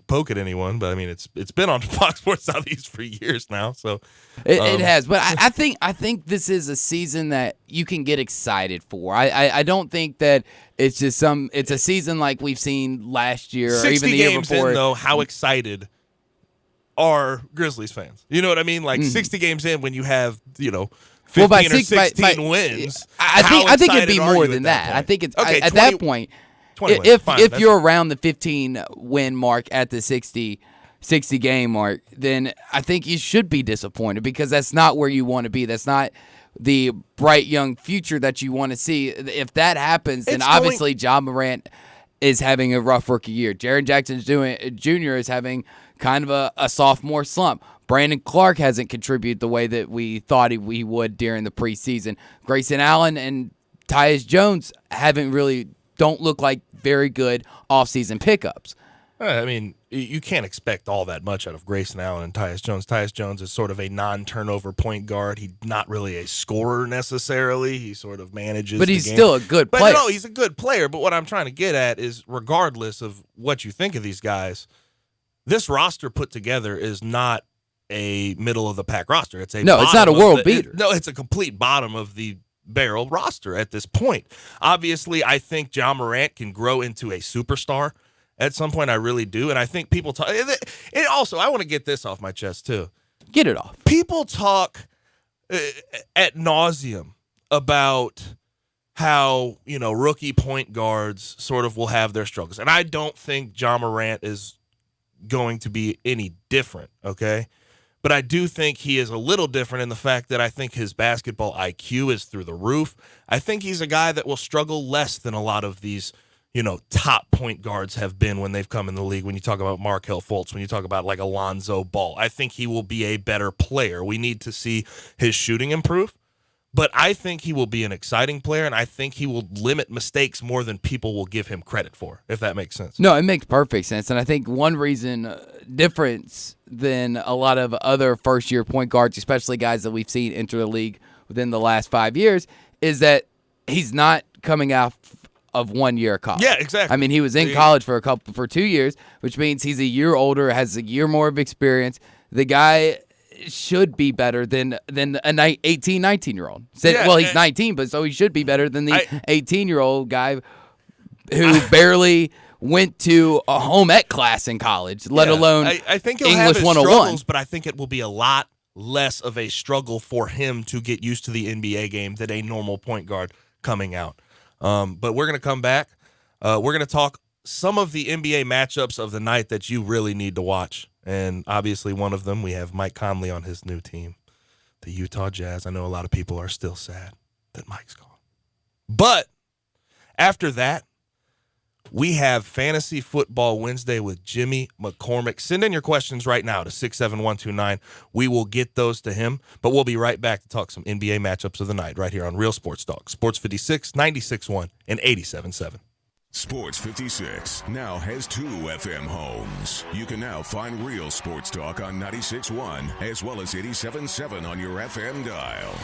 poke at anyone, but I mean it's been on Fox Sports Southeast for years now. So it has. But I think this is a season that you can get excited for. I don't think that it's just it's a season like we've seen last year or even the year before. 60 games in, though, how excited are Grizzlies fans? You know what I mean? 60 games in, when you have 15 or 16 wins. I think it'd be more than that. I think it's at that point. If you're around the 15 win mark at the 60 game mark, then I think you should be disappointed, because that's not where you want to be. That's not the bright young future that you want to see. If that happens, then obviously Ja Morant is having a rough rookie year. Jaren Jackson Jr. is having kind of a sophomore slump. Brandon Clark hasn't contributed the way that we thought he would during the preseason. Grayson Allen and Tyus Jones don't look like very good offseason pickups. I mean, you can't expect all that much out of Grayson Allen and Tyus Jones. Tyus Jones is sort of a non-turnover point guard. He's not really a scorer necessarily. He sort of manages the game. But he's still a good player. No, he's a good player. But what I'm trying to get at is, regardless of what you think of these guys, this roster put together is not a middle-of-the-pack roster. It's not a world beater. It's a complete bottom of the barrel roster at this point. Obviously, I think Ja Morant can grow into a superstar at some point. I really do. And I think people talk. And also, I want to get this off my chest, too. Get it off. People talk ad nauseum about how, rookie point guards sort of will have their struggles. And I don't think Ja Morant is going to be any different, okay? But I do think he is a little different in the fact that I think his basketball IQ is through the roof. I think he's a guy that will struggle less than a lot of these, top point guards have been when they've come in the league. When you talk about Markelle Fultz, when you talk about Alonzo Ball, I think he will be a better player. We need to see his shooting improve. But I think he will be an exciting player, and I think he will limit mistakes more than people will give him credit for, if that makes sense. No, it makes perfect sense. And I think one reason difference than a lot of other first-year point guards, especially guys that we've seen enter the league within the last 5 years, is that he's not coming out of 1 year of college. Yeah, exactly. I mean, he was in college for 2 years, which means he's a year older, has a year more of experience. The guy should be better than an 18, 19-year-old. He's 19, but so he should be better than the 18-year-old guy who barely went to a home ec class in college, let alone I think he'll English have his 101. struggles, but I think it will be a lot less of a struggle for him to get used to the NBA game than a normal point guard coming out. But we're going to come back. We're going to talk some of the NBA matchups of the night that you really need to watch. And obviously one of them, we have Mike Conley on his new team, the Utah Jazz. I know a lot of people are still sad that Mike's gone. But after that, we have Fantasy Football Wednesday with Jimmy McCormick. Send in your questions right now to 67129. We will get those to him, but we'll be right back to talk some NBA matchups of the night right here on Real Sports Talk. Sports 56, 96.1, and 87.7. Sports 56 now has 2 FM homes. You can now find Real Sports Talk on 96.1 as well as 87.7 on your FM dial.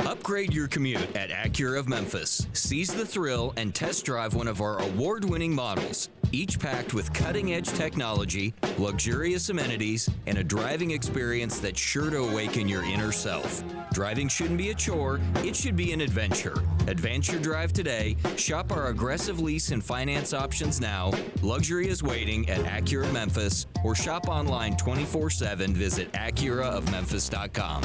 Upgrade your commute at Acura of Memphis. Seize the thrill and test drive one of our award-winning models, each packed with cutting-edge technology, luxurious amenities, and a driving experience that's sure to awaken your inner self. Driving shouldn't be a chore, it should be an adventure. Advance your drive today. Shop our aggressive lease and finance options now. Luxury is waiting at Acura of Memphis, or shop online 24/7. Visit AcuraofMemphis.com.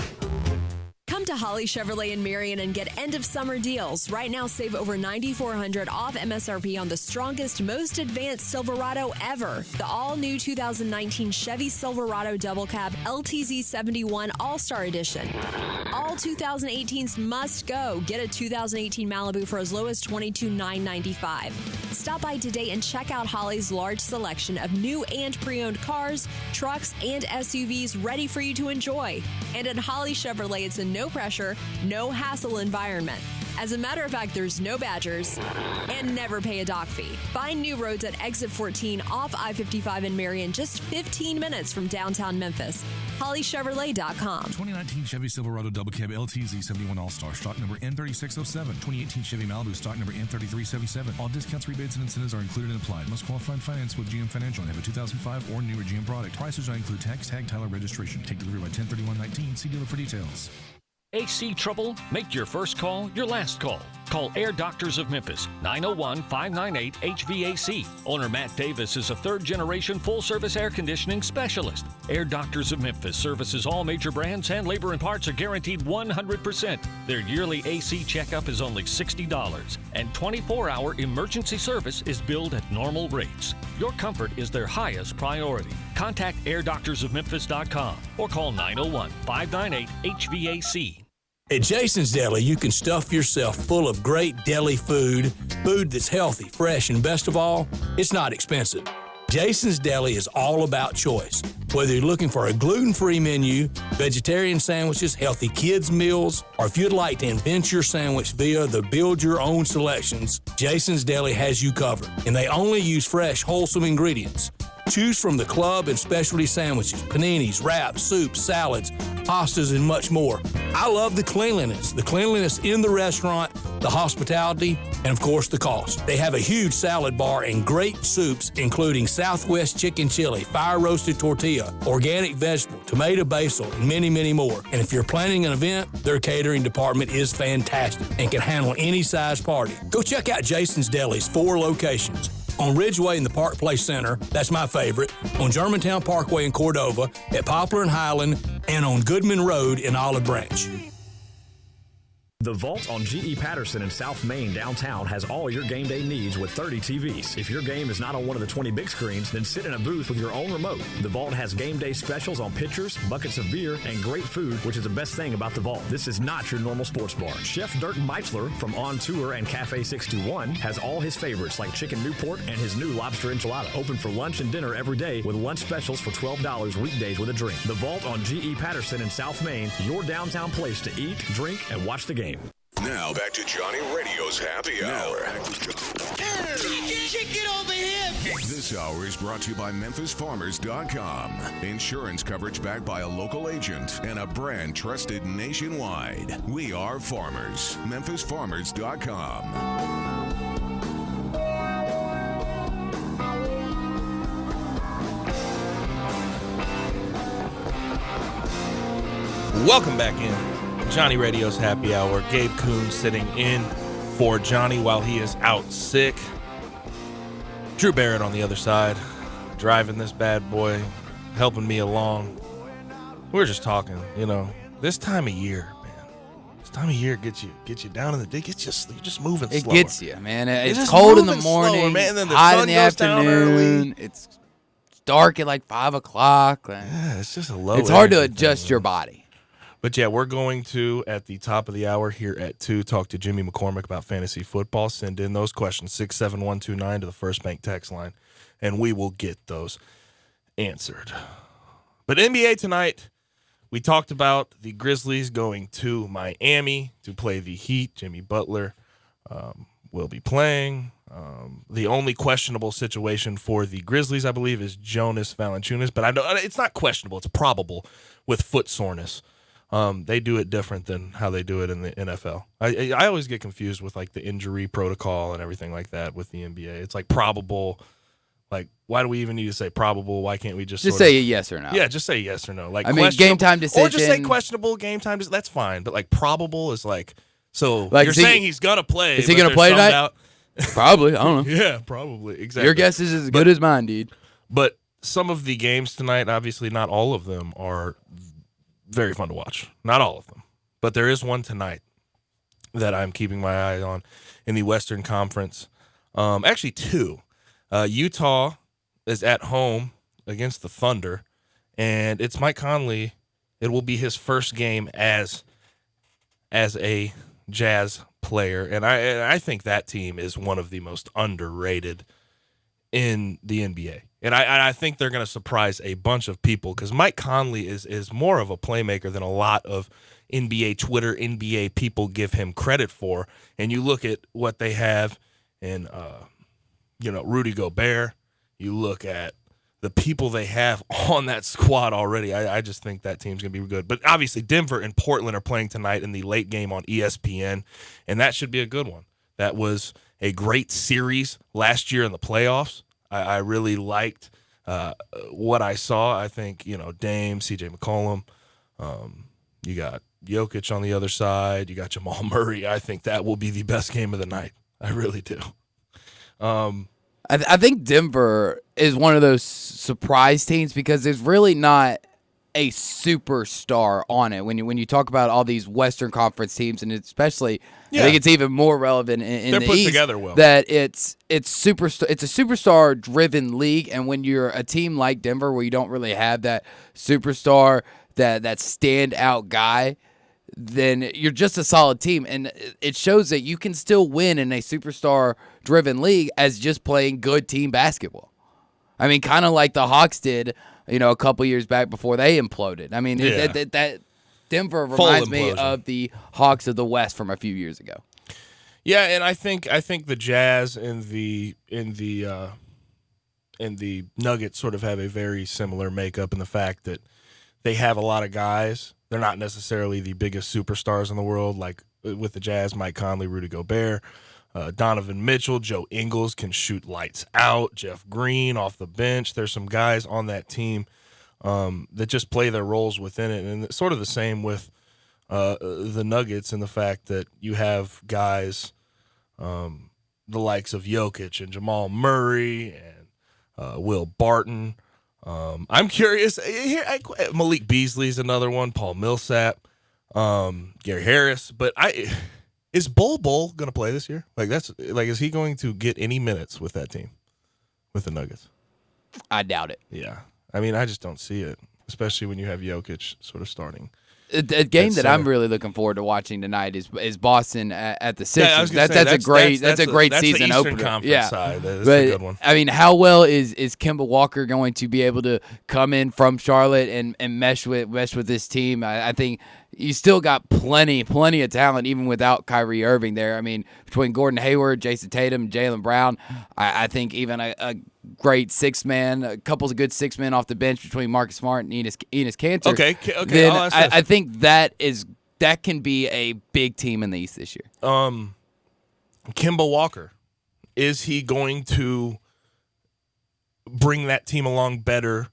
Come Come to Holly Chevrolet in Marion and get end of summer deals. Right now, save over $9,400 off MSRP on the strongest, most advanced Silverado ever. The all-new 2019 Chevy Silverado Double Cab LTZ 71 All-Star Edition. All 2018s must go. Get a 2018 Malibu for as low as $22,995. Stop by today and check out Holly's large selection of new and pre-owned cars, trucks, and SUVs ready for you to enjoy. And at Holly Chevrolet, it's a no-pressure, no-hassle environment. As a matter of fact, there's no badgers and never pay a dock fee. Find new roads at Exit 14 off I-55 in Marion, just 15 minutes from downtown Memphis. HollyChevrolet.com. 2019 Chevy Silverado Double Cab LTZ 71 All-Star, stock number N3607. 2018 Chevy Malibu, stock number N3377. All discounts, rebates, and incentives are included and applied. Must qualify and finance with GM Financial and have a 2005 or newer GM product. Prices do include tax, tag, title, registration. Take delivery by 10/31/19. See dealer for details. AC trouble? Make your first call your last call. Call Air Doctors of Memphis, 901-598-HVAC. Owner Matt Davis is a third-generation full-service air conditioning specialist. Air Doctors of Memphis services all major brands, and labor and parts are guaranteed 100%. Their yearly AC checkup is only $60, and 24-hour emergency service is billed at normal rates. Your comfort is their highest priority. Contact airdoctorsofmemphis.com or call 901-598-HVAC. At Jason's Deli, you can stuff yourself full of great deli food that's healthy, fresh, and best of all, it's not expensive. Jason's Deli is all about choice. Whether you're looking for a gluten-free menu, vegetarian sandwiches, healthy kids' meals, or if you'd like to invent your sandwich via the build-your-own selections, Jason's Deli has you covered. And they only use fresh, wholesome ingredients. Choose from the club and specialty sandwiches, paninis, wraps, soups, salads, pastas, and much more. I love the cleanliness in the restaurant, the hospitality, and of course the cost. They have a huge salad bar and great soups, including Southwest chicken chili, fire roasted tortilla, organic vegetable, tomato basil, and many, many more. And if you're planning an event, their catering department is fantastic and can handle any size party. Go check out Jason's Deli's 4 locations. On Ridgeway in the Park Place Center, that's my favorite, on Germantown Parkway in Cordova, at Poplar and Highland, and on Goodman Road in Olive Branch. The Vault on G.E. Patterson in South Main downtown has all your game day needs with 30 TVs. If your game is not on one of the 20 big screens, then sit in a booth with your own remote. The Vault has game day specials on pitchers, buckets of beer, and great food, which is the best thing about the Vault. This is not your normal sports bar. Chef Dirk Meitzler from On Tour and Cafe 621 has all his favorites like Chicken Newport and his new lobster enchilada. Open for lunch and dinner every day with lunch specials for $12 weekdays with a drink. The Vault on G.E. Patterson in South Main, your downtown place to eat, drink, and watch the game. Now back to Johnny Radio's Happy Hour. Kick it over here. This hour is brought to you by MemphisFarmers.com. Insurance coverage backed by a local agent and a brand trusted nationwide. We are farmers. MemphisFarmers.com. Welcome back in. Johnny Radio's Happy Hour. Gabe Kuhn sitting in for Johnny while he is out sick. Drew Barrett on the other side, driving this bad boy, helping me along. We're just talking, this time of year, man. This time of year gets you down in the dig. You're just moving slower. It gets you, man. It's cold in the morning, slower, man. Then the hot sun in the goes down afternoon. It's dark at like 5 o'clock. Yeah, it's just a low. It's hard to adjust your body. But yeah, we're going to, at the top of the hour here at 2, talk to Jimmy McCormick about fantasy football. Send in those questions, 67129 to the First Bank text line, and we will get those answered. But NBA tonight, we talked about the Grizzlies going to Miami to play the Heat. Jimmy Butler will be playing. The only questionable situation for the Grizzlies, I believe, is Jonas Valanciunas. But I know it's not questionable. It's probable with foot soreness. They do it different than how they do it in the NFL. I always get confused with like the injury protocol and everything like that with the NBA. It's like probable. Like, why do we even need to say probable? Why can't we just say yes or no? Yeah, just say yes or no. Like, game time decision. Or just say questionable game time. That's fine. But like probable is like, so like, you're saying he's gonna play. Is he gonna play tonight? Probably. I don't know. Yeah, probably. Exactly. Your guess is as good as mine, dude. But some of the games tonight, obviously not all of them are very fun to watch. Not all of them. but there is one tonight that I'm keeping my eye on in the Western Conference. Actually, two. Utah is at home against the Thunder, and it's Mike Conley. It will be his first game as a Jazz player, and I think that team is one of the most underrated in the NBA. And I think they're going to surprise a bunch of people because Mike Conley is more of a playmaker than a lot of NBA Twitter, NBA people give him credit for. And you look at what they have in, Rudy Gobert. You look at the people they have on that squad already. I just think that team's going to be good. But obviously Denver and Portland are playing tonight in the late game on ESPN, and that should be a good one. That was a great series last year in the playoffs. I really liked what I saw. I think, Dame, CJ McCollum, you got Jokic on the other side, you got Jamal Murray. I think that will be the best game of the night. I really do. I think Denver is one of those surprise teams because there's really not a superstar on it. When you talk about all these Western Conference teams, and especially, I think it's even more relevant in They're the put East, together well. that it's a superstar driven league, and when you're a team like Denver where you don't really have that superstar, that standout guy, then you're just a solid team, and it shows that you can still win in a superstar-driven league as just playing good team basketball. I mean, kind of like the Hawks did, a couple years back before they imploded. I mean, that Denver reminds me of the Hawks of the West from a few years ago. Yeah, and I think the Jazz and the Nuggets sort of have a very similar makeup in the fact that they have a lot of guys. They're not necessarily the biggest superstars in the world, like with the Jazz, Mike Conley, Rudy Gobert, Donovan Mitchell, Joe Ingles can shoot lights out, Jeff Green off the bench. There's some guys on that team that just play their roles within it. And it's sort of the same with the Nuggets in the fact that you have guys the likes of Jokic and Jamal Murray and Will Barton. I'm curious. Malik Beasley's another one. Paul Millsap, Gary Harris. But is Bol going to play this year? Is he going to get any minutes with that team, with the Nuggets? I doubt it. Yeah, I mean, I just don't see it, especially when you have Jokic sort of starting. A game that I'm really looking forward to watching tonight is Boston at the Sixers. That's a great season the opener. Conference side. That's but, a good one. I mean, how well is Kemba Walker going to be able to come in from Charlotte and mesh with this team? I think you still got plenty of talent even without Kyrie Irving there. I mean, between Gordon Hayward, Jason Tatum, Jaylen Brown, I think even a great six-man, a couple of good six-men off the bench between Marcus Smart and Enes Kanter. Okay. Then I think that can be a big team in the East this year. Kemba Walker, is he going to bring that team along better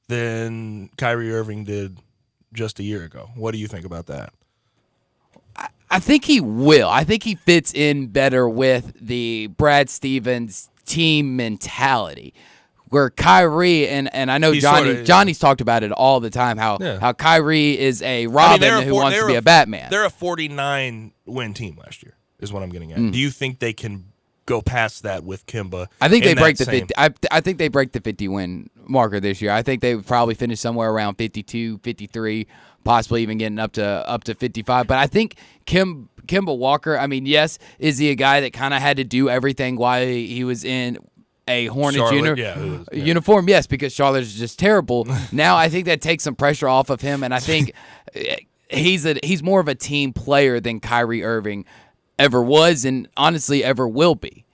than Kyrie Irving did just a year ago? What do you think about that? I think he will. I think he fits in better with the Brad Stevens team mentality, where Kyrie and I know Johnny's talked about it all the time, how Kyrie is a Robin who wants to be a Batman. They're a 49-win team last year, is what I'm getting at. Do you think they can go past that with Kemba? I think they break the 50. I think they break the 50-win marker this year. I think they would probably finish somewhere around 52, 53, possibly even getting up to 55. But I think Kemba Walker, I mean, yes, is he a guy that kind of had to do everything while he was in a Hornets uniform? Yes, because Charlotte is just terrible. Now I think that takes some pressure off of him, and I think he's more of a team player than Kyrie Irving ever was and honestly ever will be.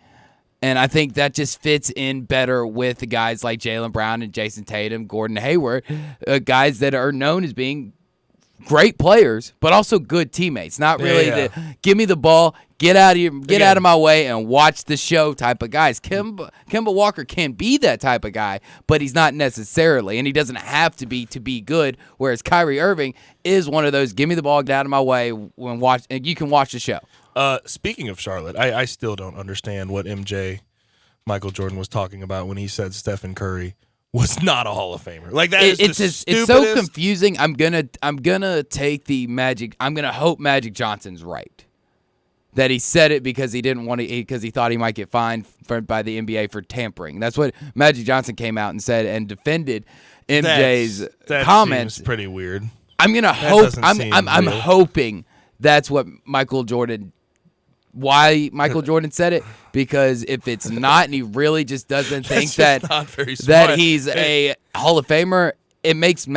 And I think that just fits in better with the guys like Jaylen Brown and Jason Tatum, Gordon Hayward, guys that are known as being great players, but also good teammates. Not really give me the ball, get out of my way, and watch the show type of guys. Kemba Walker can be that type of guy, but he's not necessarily, and he doesn't have to be good. Whereas Kyrie Irving is one of those, give me the ball, get out of my way, and you can watch the show. Speaking of Charlotte, I still don't understand what MJ Michael Jordan was talking about when he said Stephen Curry was not a Hall of Famer. Like that It's so confusing. I'm gonna take the Magic. I'm gonna hope Magic Johnson's right. That he said it because he didn't want to, because he thought he might get fined by the NBA for tampering. That's what Magic Johnson came out and said and defended MJ's comments. Seems pretty weird. I'm gonna hope. I'm hoping that's what Michael Jordan. Why Michael Jordan said it? Because if it's not, and he really just doesn't think that he's a Hall of Famer, it makes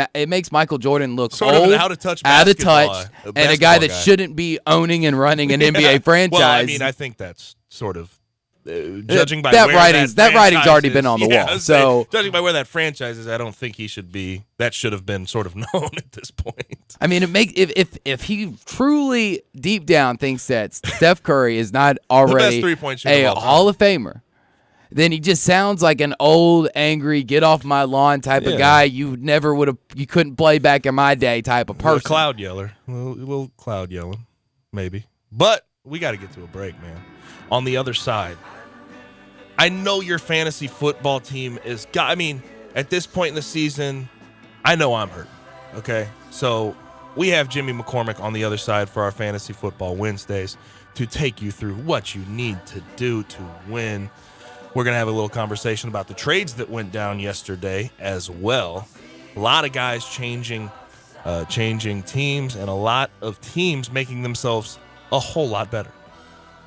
Michael Jordan look sort old, of an out of touch, and a guy that shouldn't be owning and running an NBA franchise. Well, I mean, I think that's sort of judging by where that writing's already been on the wall. So judging by where that franchise is, I don't think he should be. That should have been sort of known at this point. I mean, if he truly deep down thinks that Steph Curry is not already a Hall of Famer, then he just sounds like an old, angry, get off my lawn type of guy. You couldn't play back in my day type of person. A cloud yeller, a little cloud yelling, maybe. But we got to get to a break, man. On the other side, I know your fantasy football team is. I mean, at this point in the season, I know I'm hurt. Okay, so we have Jimmy McCormick on the other side for our Fantasy Football Wednesdays to take you through what you need to do to win. We're going to have a little conversation about the trades that went down yesterday as well. A lot of guys changing teams, and a lot of teams making themselves a whole lot better.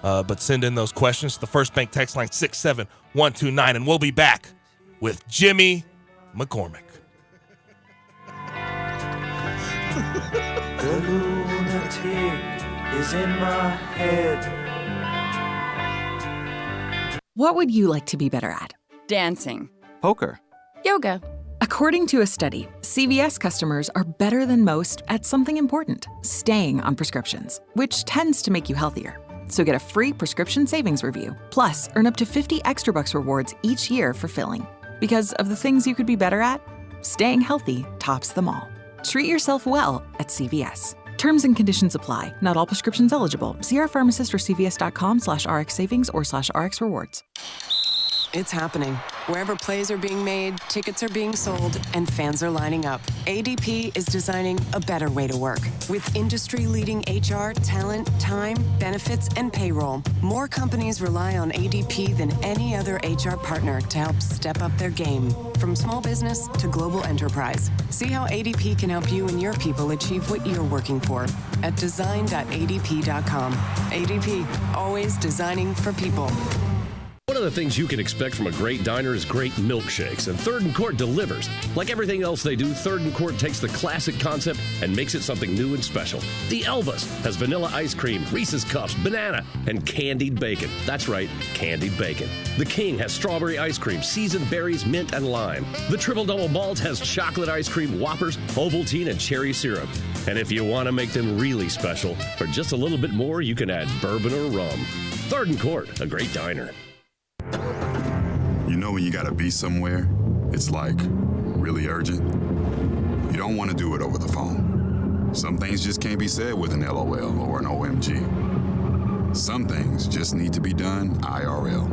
But send in those questions to the First Bank text line 67129, and we'll be back with Jimmy McCormick. The lunatic is in my head. What would you like to be better at? Dancing. Poker. Yoga. According to a study, CVS customers are better than most at something important, staying on prescriptions, which tends to make you healthier. So get a free prescription savings review, plus earn up to 50 extra bucks rewards each year for filling. Because of the things you could be better at, staying healthy tops them all. Treat yourself well at CVS. Terms and conditions apply. Not all prescriptions eligible. See our pharmacist or cvs.com/RX savings or /RX rewards. It's happening. Wherever plays are being made, tickets are being sold, and fans are lining up. ADP is designing a better way to work. With industry-leading HR, talent, time, benefits, and payroll, more companies rely on ADP than any other HR partner to help step up their game. From small business to global enterprise. See how ADP can help you and your people achieve what you're working for at design.adp.com. ADP, always designing for people. One of the things you can expect from a great diner is great milkshakes, and Third and Court delivers. Like everything else they do, Third and Court takes the classic concept and makes it something new and special. The Elvis has vanilla ice cream, Reese's Cups, banana, and candied bacon. That's right, candied bacon. The King has strawberry ice cream, seasoned berries, mint, and lime. The Triple Double Malt has chocolate ice cream, Whoppers, Ovaltine, and cherry syrup. And if you want to make them really special, for just a little bit more, you can add bourbon or rum. Third and Court, a great diner. You know when you gotta be somewhere, it's like really urgent. You don't want to do it over the phone. Some things just can't be said with an LOL or an OMG. Some things just need to be done IRL.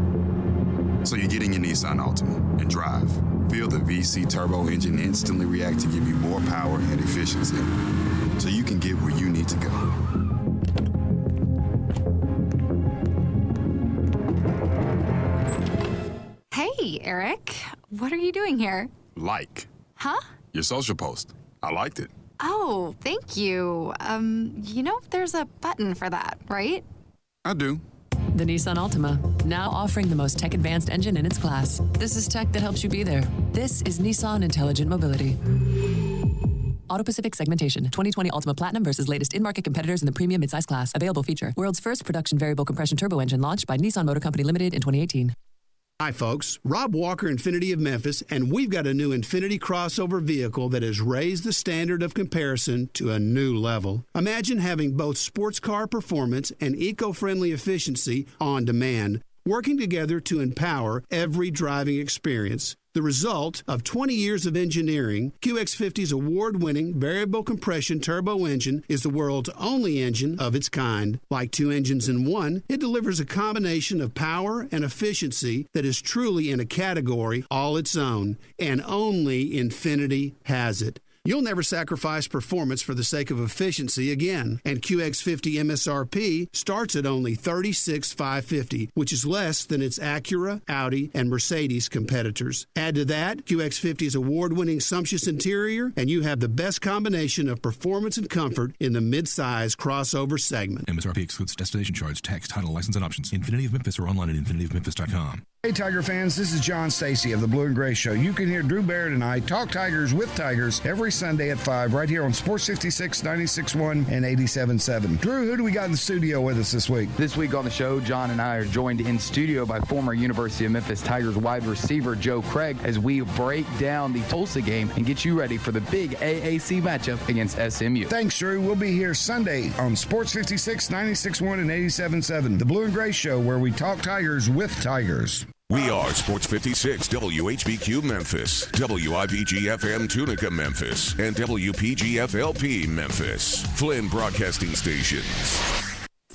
So you get in your Nissan Altima and drive. Feel the VC turbo engine instantly react to give you more power and efficiency, so you can get where you need to go. Hey, Eric. What are you doing here? Like. Huh? Your social post. I liked it. Oh, thank you. There's a button for that, right? I do. The Nissan Altima, now offering the most tech-advanced engine in its class. This is tech that helps you be there. This is Nissan Intelligent Mobility. Auto-Pacific segmentation. 2020 Altima Platinum versus latest in-market competitors in the premium midsize class. Available feature. World's first production variable compression turbo engine launched by Nissan Motor Company Limited in 2018. Hi folks, Rob Walker, Infiniti of Memphis, and we've got a new Infiniti crossover vehicle that has raised the standard of comparison to a new level. Imagine having both sports car performance and eco-friendly efficiency on demand working together to empower every driving experience. The result of 20 years of engineering, QX50's award-winning variable compression turbo engine is the world's only engine of its kind. Like two engines in one, it delivers a combination of power and efficiency that is truly in a category all its own, and only Infiniti has it. You'll never sacrifice performance for the sake of efficiency again. And QX50 MSRP starts at only $36,550, which is less than its Acura, Audi, and Mercedes competitors. Add to that QX50's award-winning sumptuous interior, and you have the best combination of performance and comfort in the mid-size crossover segment. MSRP excludes destination charge, tax, title, license, and options. Infinity of Memphis or online at infinityofmemphis.com. Hey Tiger fans, this is John Stacy of the Blue and Gray Show. You can hear Drew Barrett and I talk Tigers with Tigers every Sunday at 5 right here on Sports 66, 96.1, and 87.7. Drew, who do we got in the studio with us this week? This week on the show, John and I are joined in studio by former University of Memphis Tigers wide receiver Joe Craig as we break down the Tulsa game and get you ready for the big AAC matchup against SMU. Thanks, Drew. We'll be here Sunday on Sports 56, 96.1, and 87.7. The Blue and Gray Show, where we talk Tigers with Tigers. We are Sports 56, WHBQ Memphis, WIVG-FM Tunica Memphis, and WPG-FLP Memphis, Flynn Broadcasting Stations.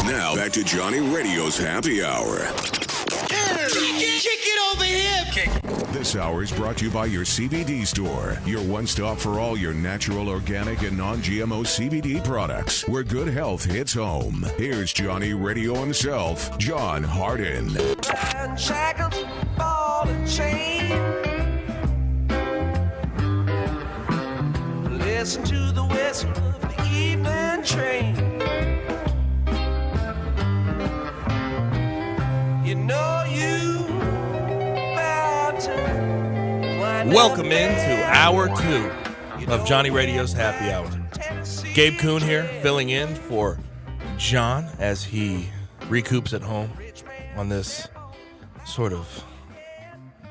Now back to Johnny Radio's Happy Hour. Kick it over here. This hour is brought to you by your CBD store, your one-stop for all your natural, organic, and non-GMO CBD products, where good health hits home. Here's Johnny Radio himself, John Harden. Shackles, ball and chain. Listen to the whistle of the evening train. You know you bound to. Welcome into hour 2 of Johnny Radio's Happy Hour. Gabe Kuhn here, filling in for John as he recoups at home on this sort of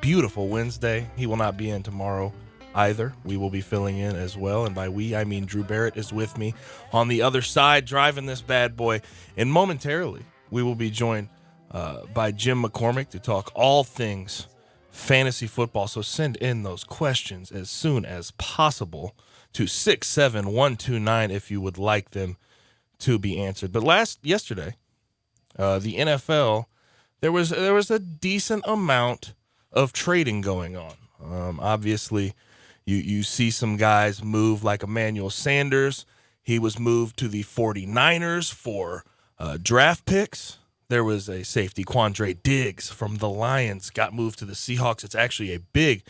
beautiful Wednesday. He will not be in tomorrow either. We will be filling in as well. And by we, I mean Drew Barrett is with me on the other side, driving this bad boy. And momentarily, we will be joined by Jim McCormick to talk all things fantasy football. So send in those questions as soon as possible to 67129 if you would like them to be answered. But yesterday, the NFL, there was a decent amount of trading going on. Obviously, you see some guys move like Emmanuel Sanders. He was moved to the 49ers for draft picks. There was a safety, Quandre Diggs from the Lions, got moved to the Seahawks. It's actually a big,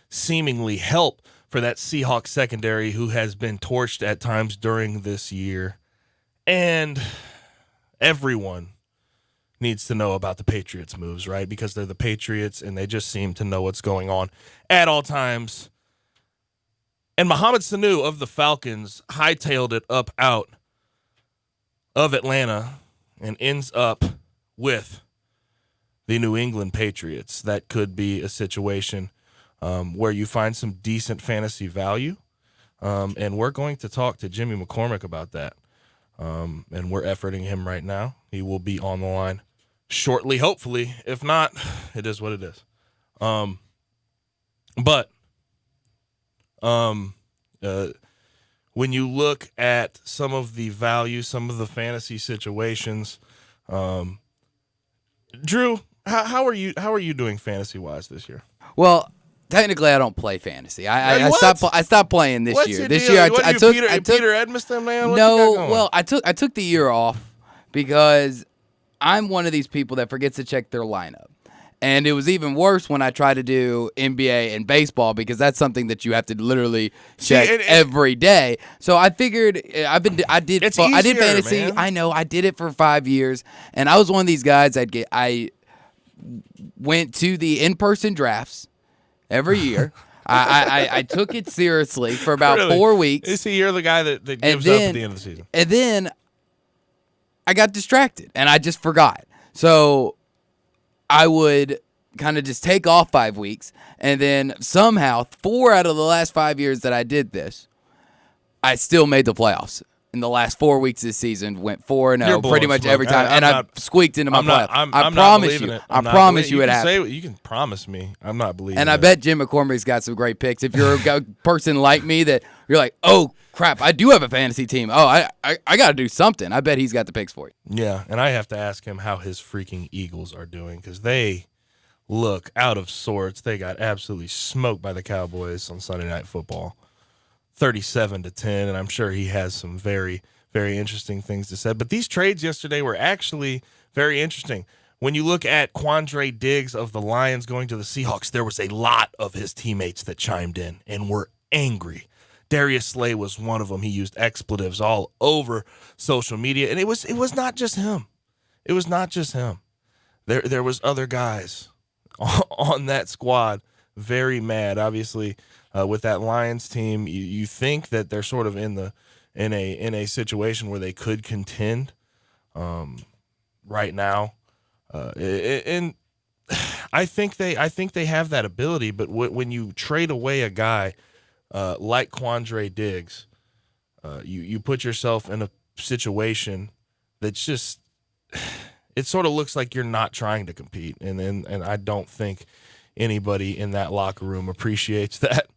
seemingly help for that Seahawks secondary who has been torched at times during this year. And everyone needs to know about the Patriots moves, right? Because they're the Patriots and they just seem to know what's going on at all times. And Mohamed Sanu of the Falcons hightailed it up out of Atlanta and ends up with the New England Patriots. That could be a situation where you find some decent fantasy value. And we're going to talk to Jimmy McCormick about that. And we're efforting him right now. He will be on the line shortly, hopefully. If not, it is what it is. But when you look at some of the value, some of the fantasy situations, Drew, how are you doing fantasy wise this year? Well, technically, I don't play fantasy. I stopped playing this year. This year, I took Peter Edmiston, man. What you got going? Well, I took the year off because I'm one of these people that forgets to check their lineup. And it was even worse when I tried to do NBA and baseball because that's something that you have to literally check every day. So I figured I did fantasy. Man. I know I did it for 5 years, and I was one of these guys. I went to the in-person drafts every year. I took it seriously for about 4 weeks. You see, you're the guy that gives up at the end of the season. And then I got distracted, and I just forgot. So I would kind of just take off 5 weeks, and then somehow 4 out of the last 5 years that I did this, I still made the playoffs. in the last 4 weeks this season, went 4-0 You're pretty blowing much smoke. every time, and I've squeaked into my playoff. I promise you. I promise you it happened. You can promise me. I'm not believing And it. I bet Jim McCormick's got some great picks. If you're a person like me that you're like, oh, crap, I do have a fantasy team. Oh, I got to do something. I bet he's got the picks for you. Yeah, and I have to ask him how his freaking Eagles are doing because they look out of sorts. They got absolutely smoked by the Cowboys on Sunday Night Football, 37-10, and I'm sure he has some very, very interesting things to say. But these trades yesterday were actually very interesting. When you look at Quandre Diggs of the Lions going to the Seahawks, there was a lot of his teammates that chimed in and were angry. Darius Slay was one of them. He used expletives all over social media, and it was not just him. It was not just him. There was other guys on that squad very mad. Obviously, with that Lions team, you think that they're sort of in a situation where they could contend right now, and I think they have that ability. But when you trade away a guy like Quandre Diggs, you put yourself in a situation that's just it sort of looks like you're not trying to compete, and I don't think anybody in that locker room appreciates that,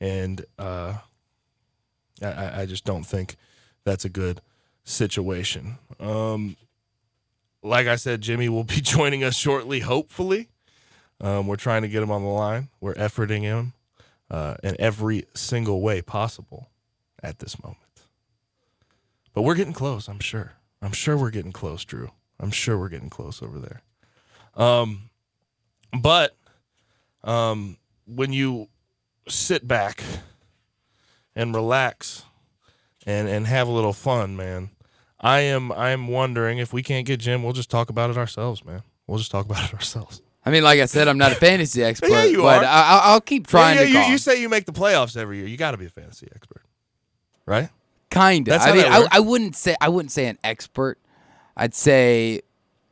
and I just don't think that's a good situation. Like I said, Jimmy will be joining us shortly, hopefully. We're trying to get him on the line. We're efforting him in every single way possible at this moment. But we're getting close, I'm sure. I'm sure we're getting close, Drew. I'm sure we're getting close over there. But when you sit back and relax and have a little fun, man, I'm wondering if we can't get Jim, we'll just talk about it ourselves, man. We'll just talk about it ourselves. I mean, like I said, I'm not a fantasy expert, Yeah, you but are. I'll keep trying to call. You say you make the playoffs every year. You got to be a fantasy expert, right? Kinda. That's I how mean, that works. I wouldn't say an expert. I'd say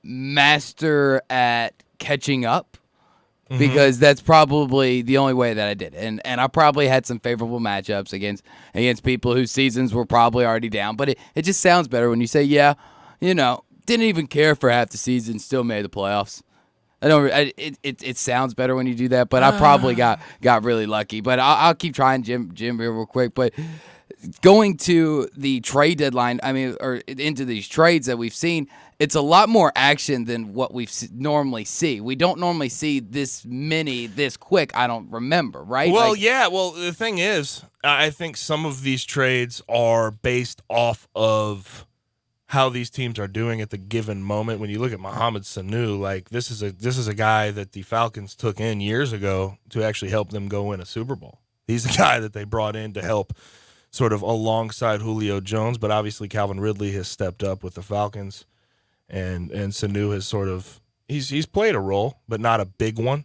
master at catching up, because that's probably the only way that I did it. And I probably had some favorable matchups against people whose seasons were probably already down. But it just sounds better when you say, yeah, didn't even care for half the season, still made the playoffs. It sounds better when you do that, but I probably got really lucky. But I'll keep trying, Jim here real quick. But going to the trade deadline, or into these trades that we've seen, it's a lot more action than what we normally see. We don't normally see this many this quick. I don't remember, right? Well, yeah. Well, the thing is, I think some of these trades are based off of how these teams are doing at the given moment. When you look at Mohamed Sanu, like this is a guy that the Falcons took in years ago to actually help them go win a Super Bowl. He's a guy that they brought in to help sort of alongside Julio Jones, but obviously Calvin Ridley has stepped up with the Falcons, and Sanu has sort of he's played a role, but not a big one.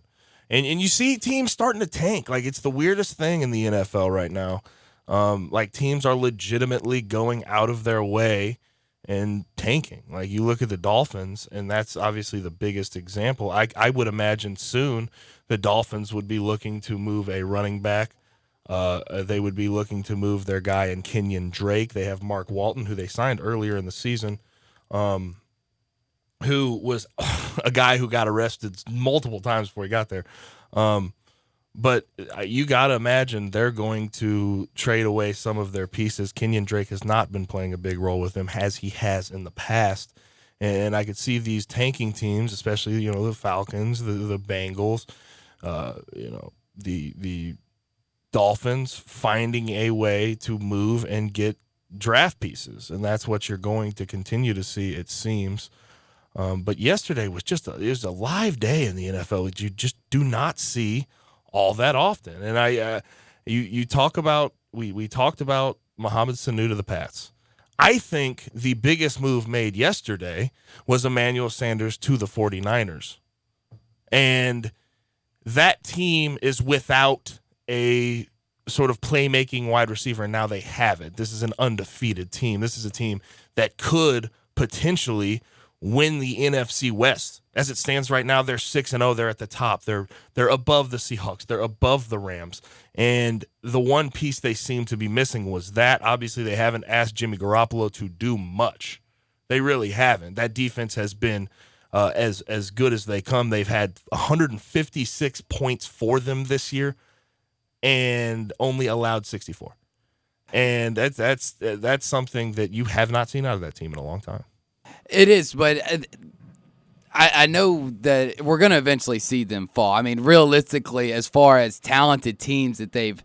And you see teams starting to tank. Like, it's the weirdest thing in the NFL right now. Like, teams are legitimately going out of their way and tanking. Like, you look at the Dolphins, and that's obviously the biggest example. I would imagine soon the Dolphins would be looking to move a running back. They would be looking to move their guy in Kenyon Drake. They have Mark Walton, who they signed earlier in the season, who was a guy who got arrested multiple times before he got there. But you got to imagine they're going to trade away some of their pieces. Kenyon Drake has not been playing a big role with them as he has in the past. And I could see these tanking teams, especially, the Falcons, the Bengals, the Dolphins, finding a way to move and get draft pieces. And that's what you're going to continue to see, it seems. But yesterday was it was a live day in the NFL that you just do not see all that often. And you talk about, we talked about Mohamed Sanu to the Pats. I think the biggest move made yesterday was Emmanuel Sanders to the 49ers. And that team is without a sort of playmaking wide receiver, and now they have it. This is an undefeated team. This is a team that could potentially win the NFC West. As it stands right now, they're 6-0. They're at the top. They're above the Seahawks. They're above the Rams. And the one piece they seem to be missing was that. Obviously, they haven't asked Jimmy Garoppolo to do much. They really haven't. That defense has been as good as they come. They've had 156 points for them this year and only allowed 64. And that's something that you have not seen out of that team in a long time. It is, but I know that we're going to eventually see them fall. I mean, realistically, as far as talented teams that they've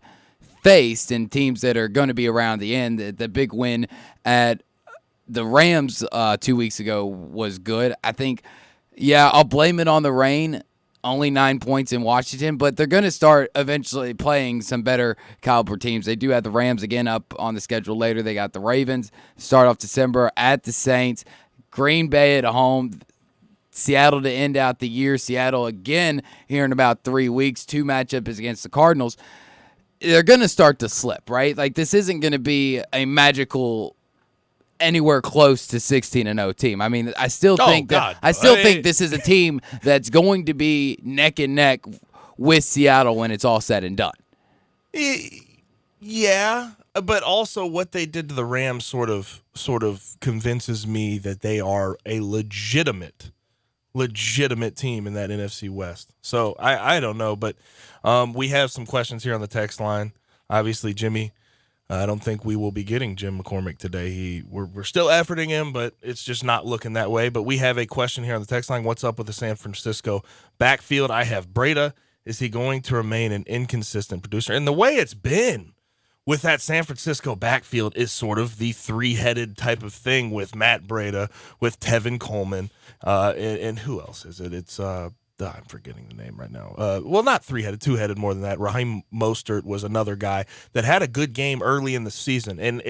faced and teams that are going to be around the end, the big win at the Rams 2 weeks ago was good. I think, yeah, I'll blame it on the rain. Only 9 points in Washington, but they're going to start eventually playing some better caliber teams. They do have the Rams again up on the schedule later. They got the Ravens start off December at the Saints, Green Bay at home, Seattle to end out the year. Seattle again here in about 3 weeks. 2 matchups against the Cardinals. They're going to start to slip, right? Like this isn't going to be a magical anywhere close to 16-0 team. I mean, I still think think this is a team that's going to be neck and neck with Seattle when it's all said and done. Yeah, but also what they did to the Rams sort of convinces me that they are a legitimate team in that NFC West. So I don't know, but we have some questions here on the text line. Obviously, Jimmy, I don't think we will be getting Jim McCormick today. We're still efforting him, but it's just not looking that way. But we have a question here on the text line. What's up with the San Francisco backfield? I have Breida. Is he going to remain an inconsistent producer? And the way it's been with that San Francisco backfield is sort of the three-headed type of thing with Matt Breida, with Tevin Coleman, and who else is it? It's I'm forgetting the name right now. Well, not three-headed, two-headed more than that. Raheem Mostert was another guy that had a good game early in the season. And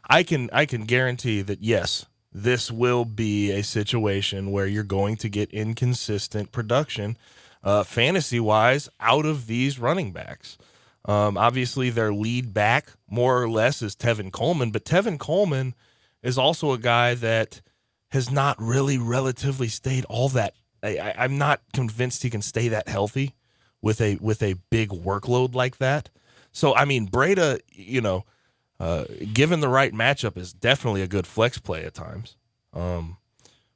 I can guarantee that, yes, this will be a situation where you're going to get inconsistent production fantasy-wise out of these running backs. Obviously, their lead back, more or less, is Tevin Coleman. But Tevin Coleman is also a guy that has not really relatively stayed all that. I'm not convinced he can stay that healthy with a big workload like that. So, I mean, Breida, given the right matchup, is definitely a good flex play at times.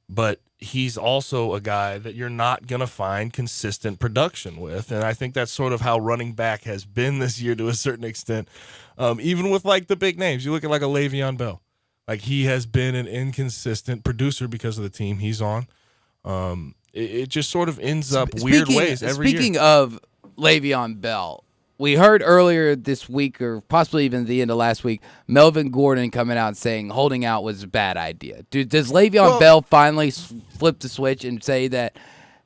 But he's also a guy that you're not going to find consistent production with. And I think that's sort of how running back has been this year to a certain extent. Even with, like, the big names. You look at, like, a Le'Veon Bell. Like, he has been an inconsistent producer because of the team he's on. It just sort of ends up weird ways every year. Speaking of Le'Veon Bell, we heard earlier this week, or possibly even the end of last week, Melvin Gordon coming out saying holding out was a bad idea. Does Le'Veon Bell finally flip the switch and say that,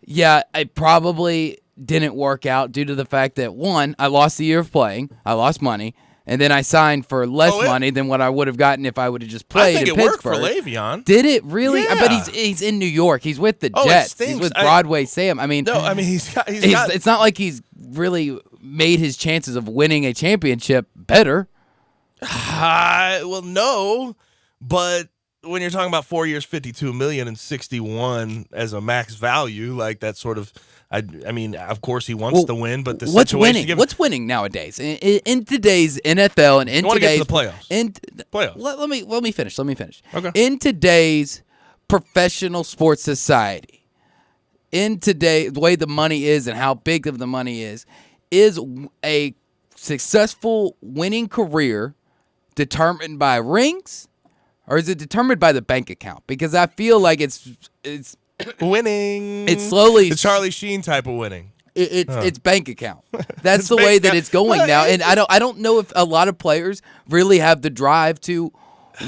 yeah, it probably didn't work out due to the fact that, one, I lost the year of playing, I lost money, and then I signed for less money than what I would have gotten if I would have just played in Pittsburgh. I think it worked for Le'Veon. Did it really? Yeah. But he's in New York. He's with the Jets. He's with Broadway Sam. I mean, he's got. It's not like he's really made his chances of winning a championship better. Well, no, but when you're talking about 4 years, $52 million and 61 as a max value, like that sort of. I mean, of course he wants to win, but the situation. What's winning nowadays in today's NFL and in today's get to the playoffs? Let me finish. Okay. In today's professional sports society, in today the way the money is and how big of the money is a successful winning career determined by rings, or is it determined by the bank account? Because I feel like it's winning. It's slowly the Charlie Sheen type of winning. It's bank account. That's the way that it's going now, and I don't know if a lot of players really have the drive to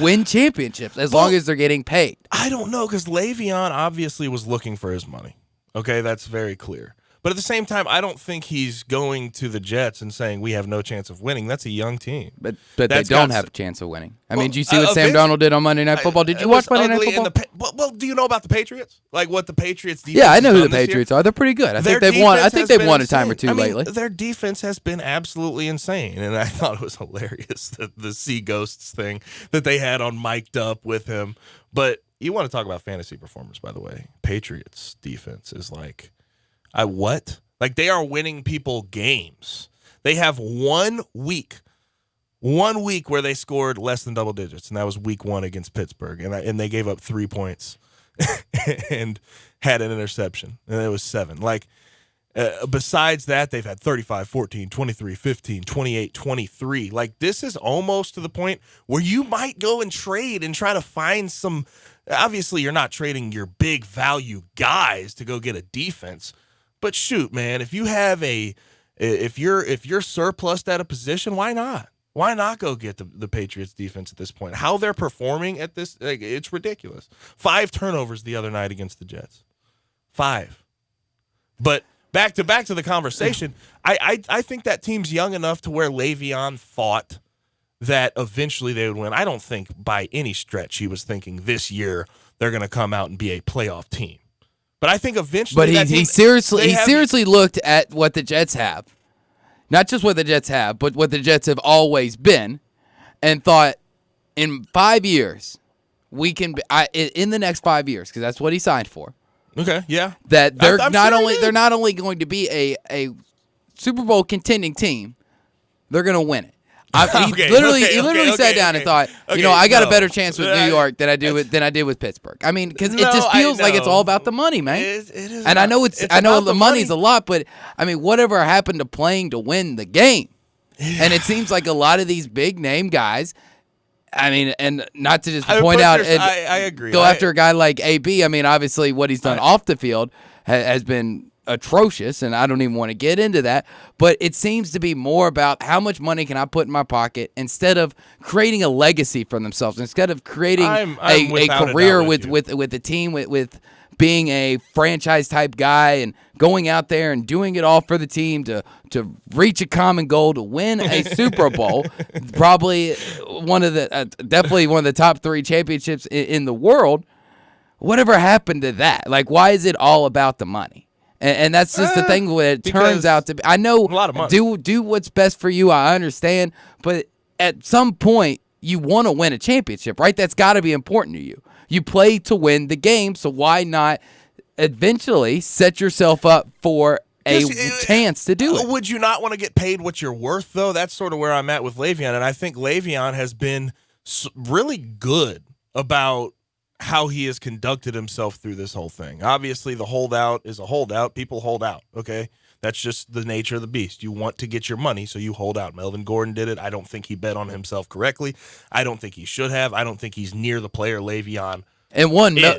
win championships as long as they're getting paid. I don't know, because Le'Veon obviously was looking for his money. Okay, that's very clear. But at the same time, I don't think he's going to the Jets and saying we have no chance of winning. That's a young team. But they don't have a chance of winning. I mean, did you see what Sam Darnold did on Monday Night Football? Did you watch Monday Night Football? Well, do you know about the Patriots? Like what the Patriots defense? Yeah, I know who the Patriots are. They're pretty good. I think they've won. I think they've won a time or two lately. Their defense has been absolutely insane, and I thought it was hilarious the Sea Ghosts thing that they had on mic'd up with him. But you want to talk about fantasy performance, by the way? Patriots defense is like, what? Like, they are winning people games. They have 1 week. 1 week where they scored less than double digits, and that was week 1 against Pittsburgh, and they gave up 3 points and had an interception, and it was 7. Like, besides that, they've had 35, 14, 23, 15, 28, 23. Like, this is almost to the point where you might go and trade and try to find some. Obviously, you're not trading your big value guys to go get a defense, but shoot, man, if you have if you're surplused at a position, why not? Why not go get the Patriots defense at this point? How they're performing at this, like, it's ridiculous. 5 turnovers the other night against the Jets. 5. But back to the conversation, I think that team's young enough to where Le'Veon thought that eventually they would win. I don't think by any stretch he was thinking this year they're going to come out and be a playoff team. But I think eventually. But he seriously looked at what the Jets have. Not just what the Jets have, but what the Jets have always been, and thought, in 5 years, we can be, in the next 5 years, because that's what he signed for. Okay, yeah. That they're not only going to be a Super Bowl contending team, they're going to win it. He literally sat down and thought, I got a better chance with New York than I did with Pittsburgh. I mean, because it just feels like it's all about the money, man. It is. And I know the money's a lot, but I mean, whatever happened to playing to win the game? And it seems like a lot of these big name guys. I mean, and not to just point out, I agree. Go after a guy like AB. I mean, obviously, what he's done off the field has been atrocious, and I don't even want to get into that, but it seems to be more about how much money can I put in my pocket instead of creating a legacy for themselves, instead of creating a career with the team, with being a franchise type guy and going out there and doing it all for the team to reach a common goal to win a Super Bowl, probably definitely one of the top 3 championships in the world. Whatever happened to that? Like, why is it all about the money? And that's just the thing where it turns out to be. I know, a lot of money. Do what's best for you. I understand, but at some point you want to win a championship, right? That's got to be important to you. You play to win the game, so why not eventually set yourself up for a chance to do it? Would you not want to get paid what you're worth, though? That's sort of where I'm at with Le'Veon, and I think Le'Veon has been really good about how he has conducted himself through this whole thing. Obviously, the holdout is a holdout. People hold out, okay? That's just the nature of the beast. You want to get your money, so you hold out. Melvin Gordon did it. I don't think he bet on himself correctly. I don't think he should have. I don't think he's near the player Le'Veon And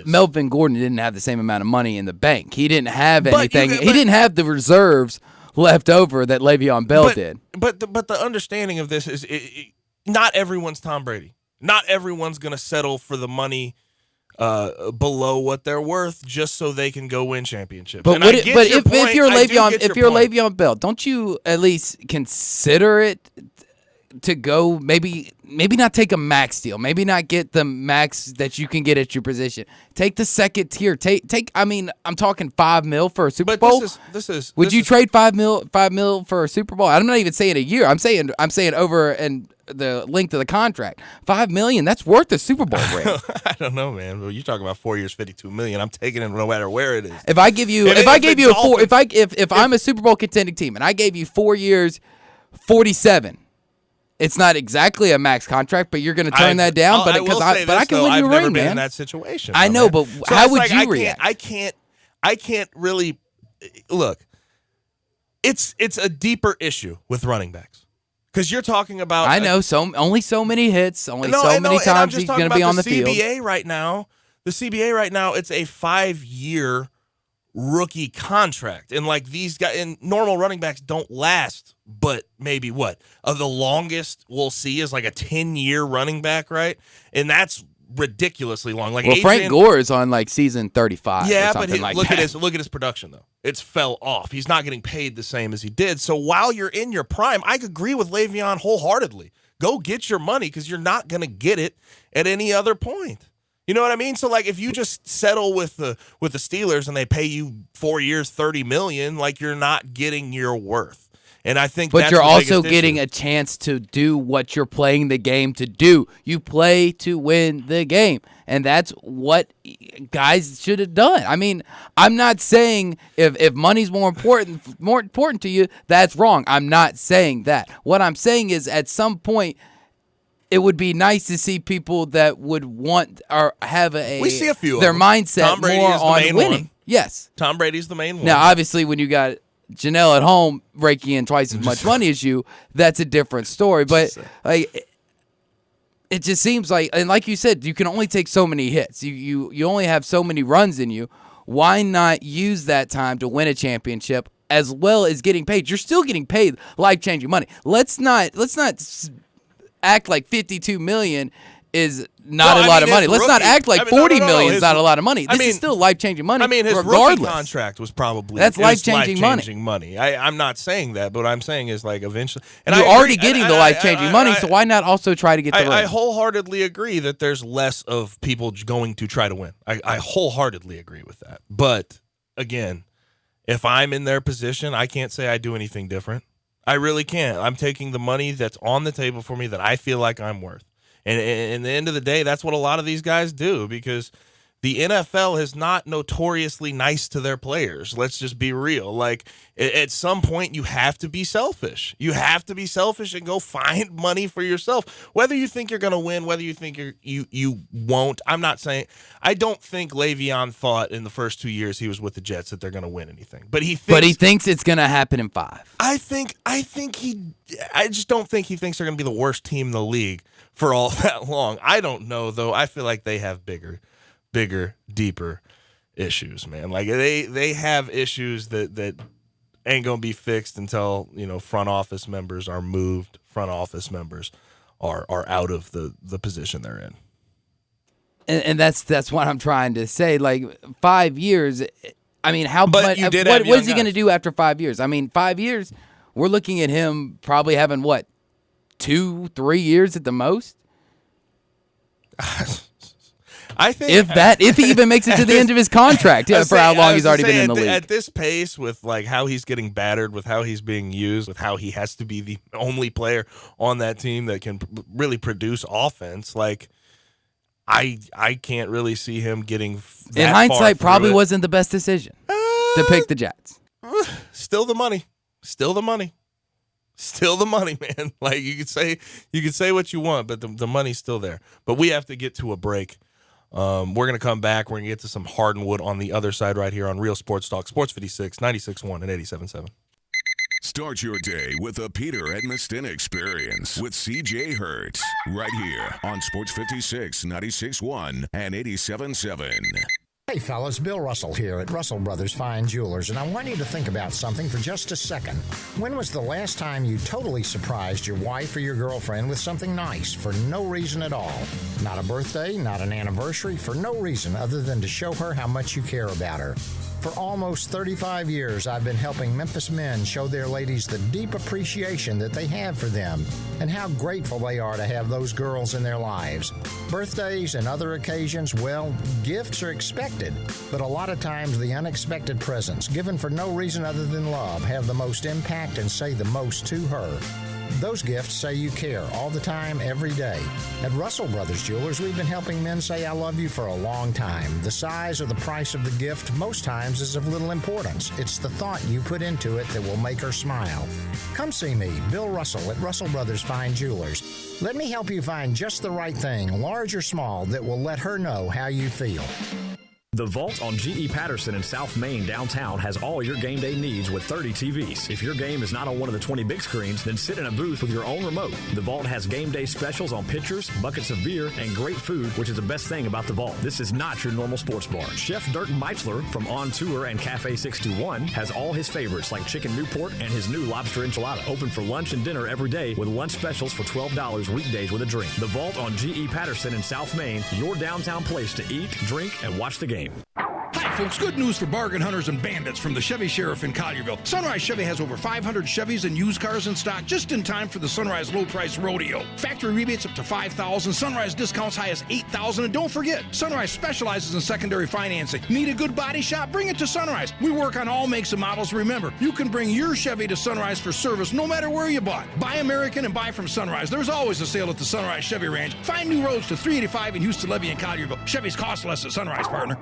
Melvin Gordon didn't have the same amount of money in the bank. He didn't have anything. He didn't have the reserves left over that Le'Veon Bell did. But the understanding of this is not everyone's Tom Brady. Not everyone's going to settle for the money below what they're worth just so they can go win championships. But if you're Le'Veon Bell, don't you at least consider it to go maybe not take a max deal, maybe not get the max that you can get at your position. Take the second tier. Take. I mean, I'm talking $5 million for a Super Bowl. Would you trade $5 million for a Super Bowl? I'm not even saying a year. I'm saying over and the length of the contract. $5 million. That's worth a Super Bowl ring. I don't know, man. Well, you're talking about 4 years, $52 million. I'm taking it no matter where it is. If I'm a Super Bowl contending team and I gave you 4 years, 47. It's not exactly a max contract, but you're going to turn that down. But I can win you a ring, man. I've never been in that situation. I know, but how would you react? I can't really look. It's a deeper issue with running backs because you're talking about. I know only so many hits, many times he's going to be on the field. The CBA right now, it's a 5-year rookie contract, and like these guys, and normal running backs don't last. But maybe the longest we'll see is like a 10-year running back, right? And that's ridiculously long. Like Frank Gore is on like season 35. Yeah, or something but look at his production though. It's fell off. He's not getting paid the same as he did. So while you're in your prime, I agree with Le'Veon wholeheartedly. Go get your money because you're not going to get it at any other point. You know what I mean? So like if you just settle with the Steelers and they pay you 4 years, $30 million, like you're not getting your worth. And I think but that's you're the also biggest getting issue. a chance to do what you're playing the game to do. You play to win the game. And that's what guys should have done. I mean, I'm not saying if money's more important to you, that's wrong. I'm not saying that. What I'm saying is at some point it would be nice to see people that would want or have we see a few their of them. mindset Tom Brady more is the on main winning. one. Yes. Tom Brady's the main one. Now, obviously, when you got Janelle at home raking in twice as much money as you, that's a different story. But like, it just seems like, and like you said, you can only take so many hits. You only have so many runs in you. Why not use that time to win a championship as well as getting paid? You're still getting paid life-changing money. Let's not act like $52 million is not a lot of money. Let's not act like $40 million is not a lot of money. This is still life-changing money. I mean, his regardless. rookie contract was probably that's life-changing money. I'm not saying that, but what I'm saying is like eventually. And you're already getting the life-changing money, so why not also try to get the ring? I wholeheartedly agree that there's less of people going to try to win. I wholeheartedly agree with that. But again, if I'm in their position, I can't say I do anything different. I really can't. I'm taking the money that's on the table for me that I feel like I'm worth. And at the end of the day, that's what a lot of these guys do, because the NFL is not notoriously nice to their players. Let's just be real. Like, at some point, you have to be selfish. You have to be selfish and go find money for yourself. Whether you think you're going to win, whether you think you won't. I'm not saying – I don't think Le'Veon thought in the first 2 years he was with the Jets that they're going to win anything. But he thinks it's going to happen in 5. I just don't think he thinks they're going to be the worst team in the league for all that long. I don't know, though. I feel like they have bigger, deeper issues, man. Like they have issues that ain't gonna be fixed until front office members are moved. Front office members are out of the position they're in. And that's what I'm trying to say. Like 5 years. I mean, what is he going to do after 5 years? I mean, 5 years. We're looking at him probably having 2-3 years at the most. I think if he even makes it to the end of his contract, for how long he's already been in the league. At this pace, with like how he's getting battered, with how he's being used, with how he has to be the only player on that team that can really produce offense, like I can't really see him getting. In hindsight, probably wasn't the best decision to pick the Jets. Still the money, man. Like you could say what you want, but the money's still there. But we have to get to a break. We're going to come back. We're going to get to some Hardwood on the other side right here on Real Sports Talk, Sports 56, 96.1 and 87.7. Start your day with the Peter Edmiston Experience with CJ Hurts right here on Sports 56, 96.1 and 87.7. Hey fellas, Bill Russell here at Russell Brothers Fine Jewelers, and I want you to think about something for just a second. When was the last time you totally surprised your wife or your girlfriend with something nice for no reason at all? Not a birthday, not an anniversary, for no reason other than to show her how much you care about her. For almost 35 years, I've been helping Memphis men show their ladies the deep appreciation that they have for them and how grateful they are to have those girls in their lives. Birthdays and other occasions, well, gifts are expected, but a lot of times the unexpected presents given for no reason other than love have the most impact and say the most to her. Those gifts say you care all the time, every day. At Russell Brothers Jewelers, we've been helping men say I love you for a long time. The size or the price of the gift most times is of little importance. It's the thought you put into it that will make her smile. Come see me, Bill Russell, at Russell Brothers Fine Jewelers. Let me help you find just the right thing, large or small, that will let her know how you feel. The Vault on G.E. Patterson in South Main downtown has all your game day needs with 30 TVs. If your game is not on one of the 20 big screens, then sit in a booth with your own remote. The Vault has game day specials on pitchers, buckets of beer, and great food, which is the best thing about the Vault. This is not your normal sports bar. Chef Dirk Meitzler from On Tour and Cafe 621 has all his favorites like Chicken Newport and his new lobster enchilada. Open for lunch and dinner every day with lunch specials for $12 weekdays with a drink. The Vault on G.E. Patterson in South Main, your downtown place to eat, drink, and watch the game. Hi, folks. Good news for bargain hunters and bandits from the Chevy Sheriff in Collierville. Sunrise Chevy has over 500 Chevys and used cars in stock just in time for the Sunrise Low Price Rodeo. Factory rebates up to $5,000, Sunrise discounts high as $8,000, and don't forget, Sunrise specializes in secondary financing. Need a good body shop? Bring it to Sunrise. We work on all makes and models. Remember, you can bring your Chevy to Sunrise for service no matter where you bought. Buy American and buy from Sunrise. There's always a sale at the Sunrise Chevy Ranch. Find new roads to 385 in Houston, Levy, and Collierville. Chevys cost less at Sunrise, partner.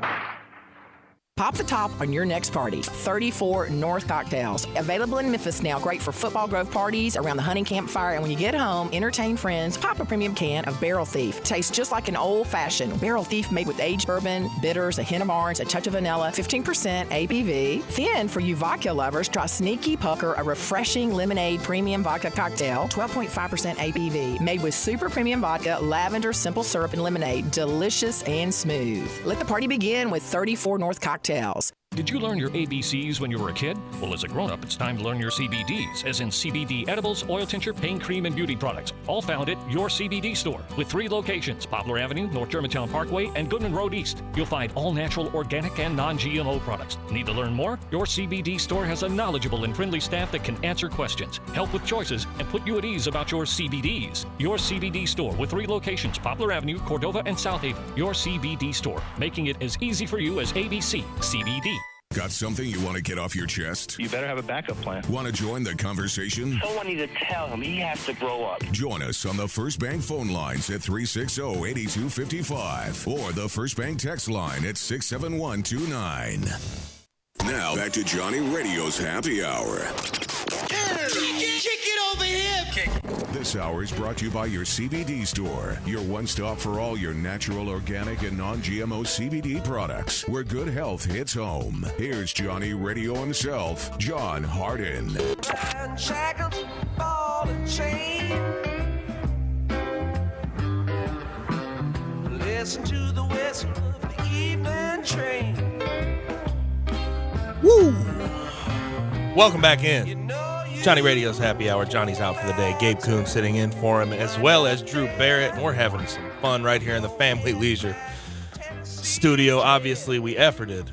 Pop the top on your next party. 34 North Cocktails. Available in Memphis now. Great for football grove parties, around the hunting campfire, and when you get home, entertain friends. Pop a premium can of Barrel Thief. Tastes just like an old-fashioned Barrel Thief made with aged bourbon, bitters, a hint of orange, a touch of vanilla, 15% ABV. Then, for you vodka lovers, try Sneaky Pucker, a refreshing lemonade premium vodka cocktail, 12.5% ABV. Made with super premium vodka, lavender, simple syrup, and lemonade. Delicious and smooth. Let the party begin with 34 North Cocktails. Did you learn your ABCs when you were a kid? Well, as a grown-up, it's time to learn your CBDs, as in CBD edibles, oil tincture, pain cream, and beauty products. All found at your CBD store, with 3 locations: Poplar Avenue, North Germantown Parkway, and Goodman Road East. You'll find all natural, organic, and non-GMO products. Need to learn more? Your CBD store has a knowledgeable and friendly staff that can answer questions, help with choices, and put you at ease about your CBDs. Your CBD store, with 3 locations: Poplar Avenue, Cordova, and South Haven. Your CBD store, making it as easy for you as ABC CBD. Got something you want to get off your chest? You better have a backup plan. Want to join the conversation? Someone needs to tell him he has to grow up. Join us on the First Bank phone lines at 360-8255 or the First Bank text line at 67129. Now back to Johnny Radio's Happy Hour. Kick it over here. This hour is brought to you by your CBD store, your one stop for all your natural, organic, and non-GMO CBD products, where good health hits home. Here's Johnny Radio himself, John Harden. Shackles, ball and chain. Listen to the whistle of the evening train. Woo! Welcome back in. Johnny Radio's Happy Hour. Johnny's out for the day. Gabe Kuhn sitting in for him, as well as Drew Barrett. And we're having some fun right here in the Family Leisure studio. Obviously, we efforted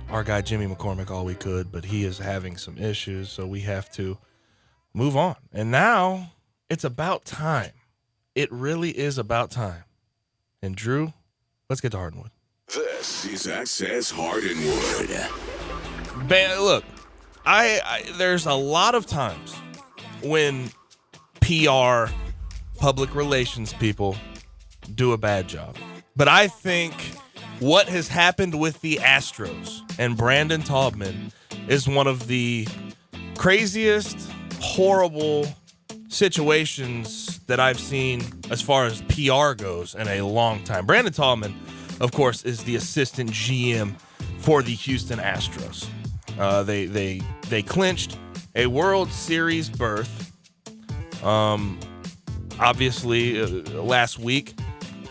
our guy Jimmy McCormick all we could, but he is having some issues, so we have to move on. And now it's about time. It really is about time. And Drew, let's get to Hardwood. This is Access Hardwood. Look, there's a lot of times when PR, public relations people do a bad job. But I think what has happened with the Astros and Brandon Taubman is one of the craziest, horrible situations that I've seen as far as PR goes in a long time. Brandon Taubman, of course, is the assistant GM for the Houston Astros. They clinched a World Series berth, obviously last week,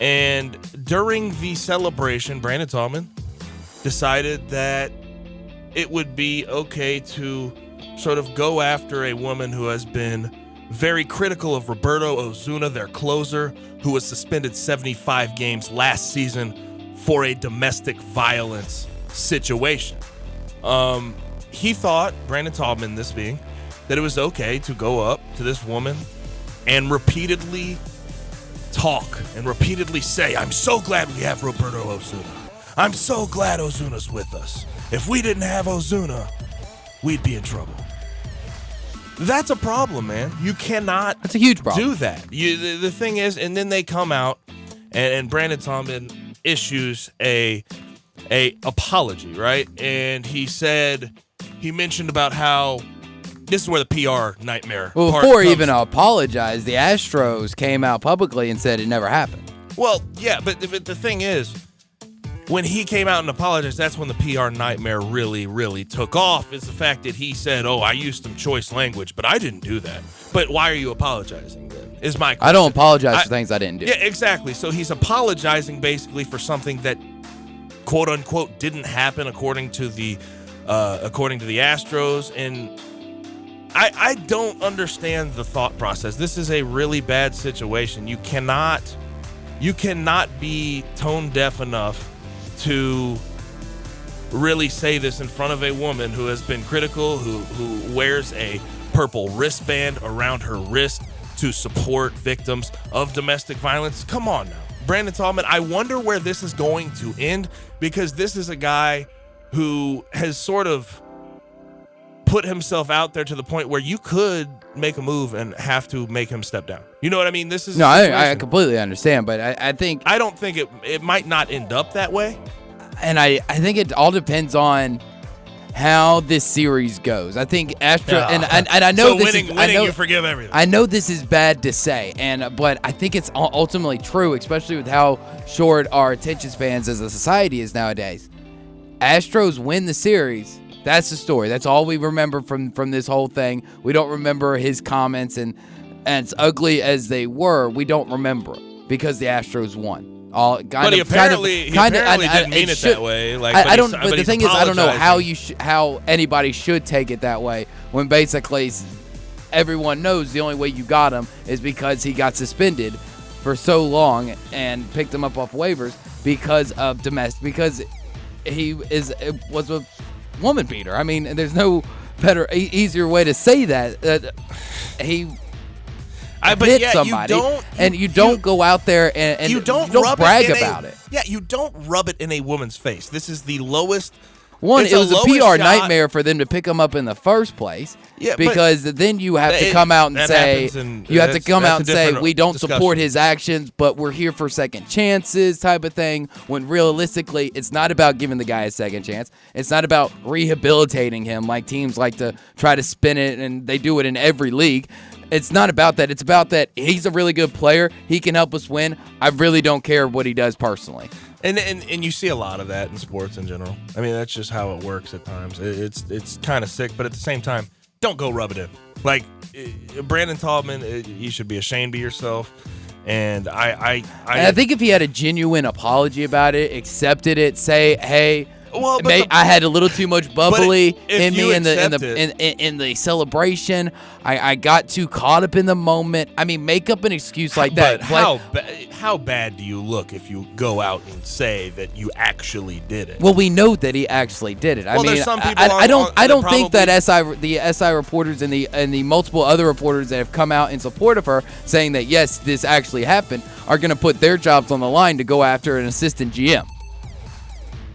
and during the celebration, Brandon Taubman decided that it would be okay to sort of go after a woman who has been very critical of Roberto Osuna, their closer, who was suspended 75 games last season for a domestic violence situation. He thought, Brandon Taubman this being, that it was okay to go up to this woman and repeatedly talk and repeatedly say, "I'm so glad we have Roberto Osuna. I'm so glad Ozuna's with us. If we didn't have Ozuna, we'd be in trouble." That's a problem, man. You cannot That's a huge problem. do that. The thing is, and then they come out and Brandon Taubman issues a apology, right? And he mentioned about how this is where the PR nightmare Well, part before he comes. even apologized, the Astros came out publicly and said it never happened. Well, yeah, but the thing is, when he came out and apologized, that's when the PR nightmare really, really took off, is the fact that he said, "Oh, I used some choice language, but I didn't do that." But why are you apologizing then, is my question. I don't apologize for things I didn't do. Yeah, exactly. So he's apologizing basically for something that, quote unquote, didn't happen according to the Astros. And I don't understand the thought process. This is a really bad situation. You cannot be tone deaf enough to really say this in front of a woman who has been critical, who wears a purple wristband around her wrist to support victims of domestic violence. Come on now. Brandon Tallman, I wonder where this is going to end, because this is a guy who has sort of put himself out there to the point where you could make a move and have to make him step down. You know what I mean? This is I completely understand, but I don't think it might not end up that way. And I think it all depends on how this series goes. I think Astro and I know so this winning, I know, you forgive everything. I know this is bad to say, but I think it's ultimately true, especially with how short our attention spans as a society is nowadays. Astros win the series. That's the story. That's all we remember from this whole thing. We don't remember his comments, and as ugly as they were, we don't remember it because the Astros won. But he apparently didn't mean it that way. I don't. But the thing is, I don't know how anybody should take it that way when basically everyone knows the only way you got him is because he got suspended for so long and picked him up off waivers because of domestic. Because he was a woman beater. I mean, there's no better, easier way to say that. He hit somebody, you don't go out there and you don't brag about it. Yeah, you don't rub it in a woman's face. This is the lowest. One, it was a PR nightmare for them to pick him up in the first place. Yeah, because then you have to come out and say, we don't support his actions, but we're here for second chances type of thing, when realistically, it's not about giving the guy a second chance. It's not about rehabilitating him like teams like to try to spin it, and they do it in every league. It's not about that. It's about that he's a really good player. He can help us win. I really don't care what he does personally. And you see a lot of that in sports in general. I mean, that's just how it works at times. It's kind of sick, but at the same time, don't go rub it in. Like, Brandon Tallman, you should be ashamed of yourself. And I think if he had a genuine apology about it, accepted it, say, hey, I had a little too much bubbly in me in the celebration. I got too caught up in the moment. I mean, make up an excuse like that. How bad do you look if you go out and say that you actually did it? Well, we know that he actually did it. There's some people I don't think that the SI reporters and the multiple other reporters that have come out in support of her saying that yes, this actually happened are going to put their jobs on the line to go after an assistant GM.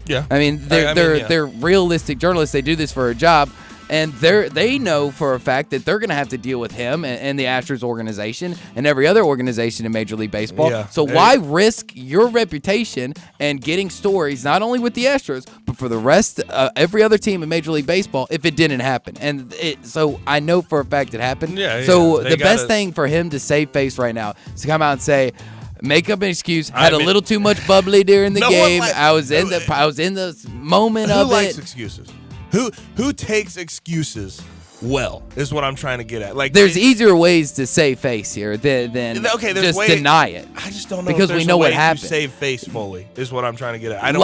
Yeah, I mean they're realistic journalists. They do this for a job, and they know for a fact that they're going to have to deal with him and the Astros organization and every other organization in Major League Baseball. Yeah. So why risk your reputation and getting stories not only with the Astros but for the rest every other team in Major League Baseball if it didn't happen? And so I know for a fact it happened. Yeah. So the best thing for him to save face right now is to come out and say, make up an excuse. Had a little too much bubbly during the game. I was in the moment of it. Who likes excuses? Who takes excuses well is what I'm trying to get at. Like, there's easier ways to save face here than just deny it. I just don't know because we know what happened. Save face fully is what I'm trying to get at. I don't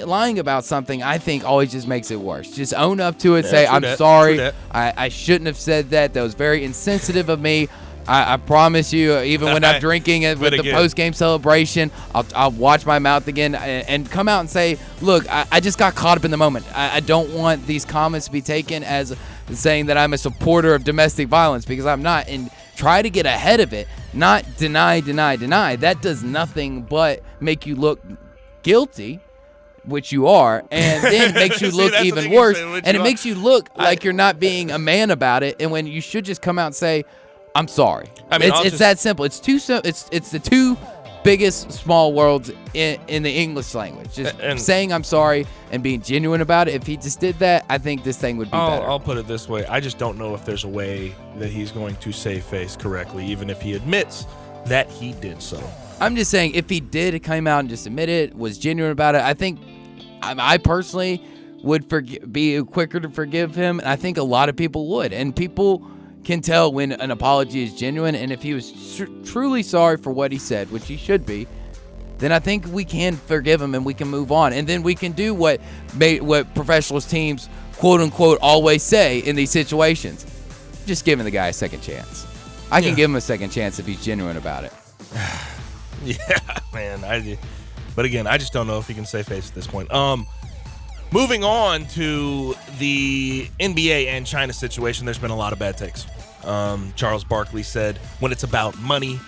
lying about something. I think always just makes it worse. Just own up to it. Say I'm sorry. I shouldn't have said that. That was very insensitive of me. I promise you, even when I'm drinking it with the post-game celebration, I'll watch my mouth again and come out and say, look, I just got caught up in the moment. I don't want these comments to be taken as saying that I'm a supporter of domestic violence, because I'm not. And try to get ahead of it, not deny. That does nothing but make you look guilty, which you are, and then makes you look even worse. And it makes you look like you're not being a man about it, and when you should just come out and say, I'm sorry. I mean, it's that simple. It's the two biggest small worlds in the English language. Just saying I'm sorry and being genuine about it. If he just did that, I think this thing would be better. I'll put it this way. I just don't know if there's a way that he's going to save face correctly, even if he admits that he did so. I'm just saying, if he did come out and just admit it, was genuine about it, I think I personally would be quicker to forgive him, and I think a lot of people would. And people can tell when an apology is genuine, and if he was truly sorry for what he said, which he should be, then I think we can forgive him and we can move on, and then we can do what professional teams quote unquote always say in these situations: just giving the guy a second chance. I can give him a second chance if he's genuine about it. Yeah, man. But again, I just don't know if he can save face at this point. Moving on to the NBA and China situation, there's been a lot of bad takes. Charles Barkley said, when it's about money,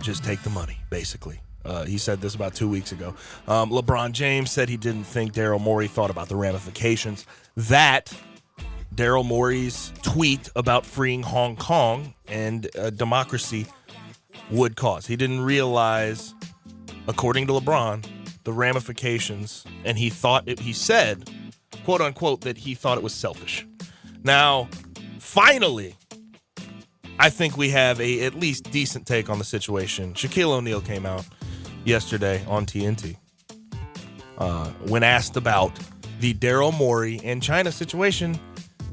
just take the money, basically. He said this about 2 weeks ago. LeBron James said he didn't think Daryl Morey thought about the ramifications that Daryl Morey's tweet about freeing Hong Kong and democracy would cause. He didn't realize, according to LeBron, the ramifications, and he said, quote unquote, that he thought it was selfish. Now, finally, I think we have a at least decent take on the situation. Shaquille O'Neal came out yesterday on TNT when asked about the Daryl Morey and China situation.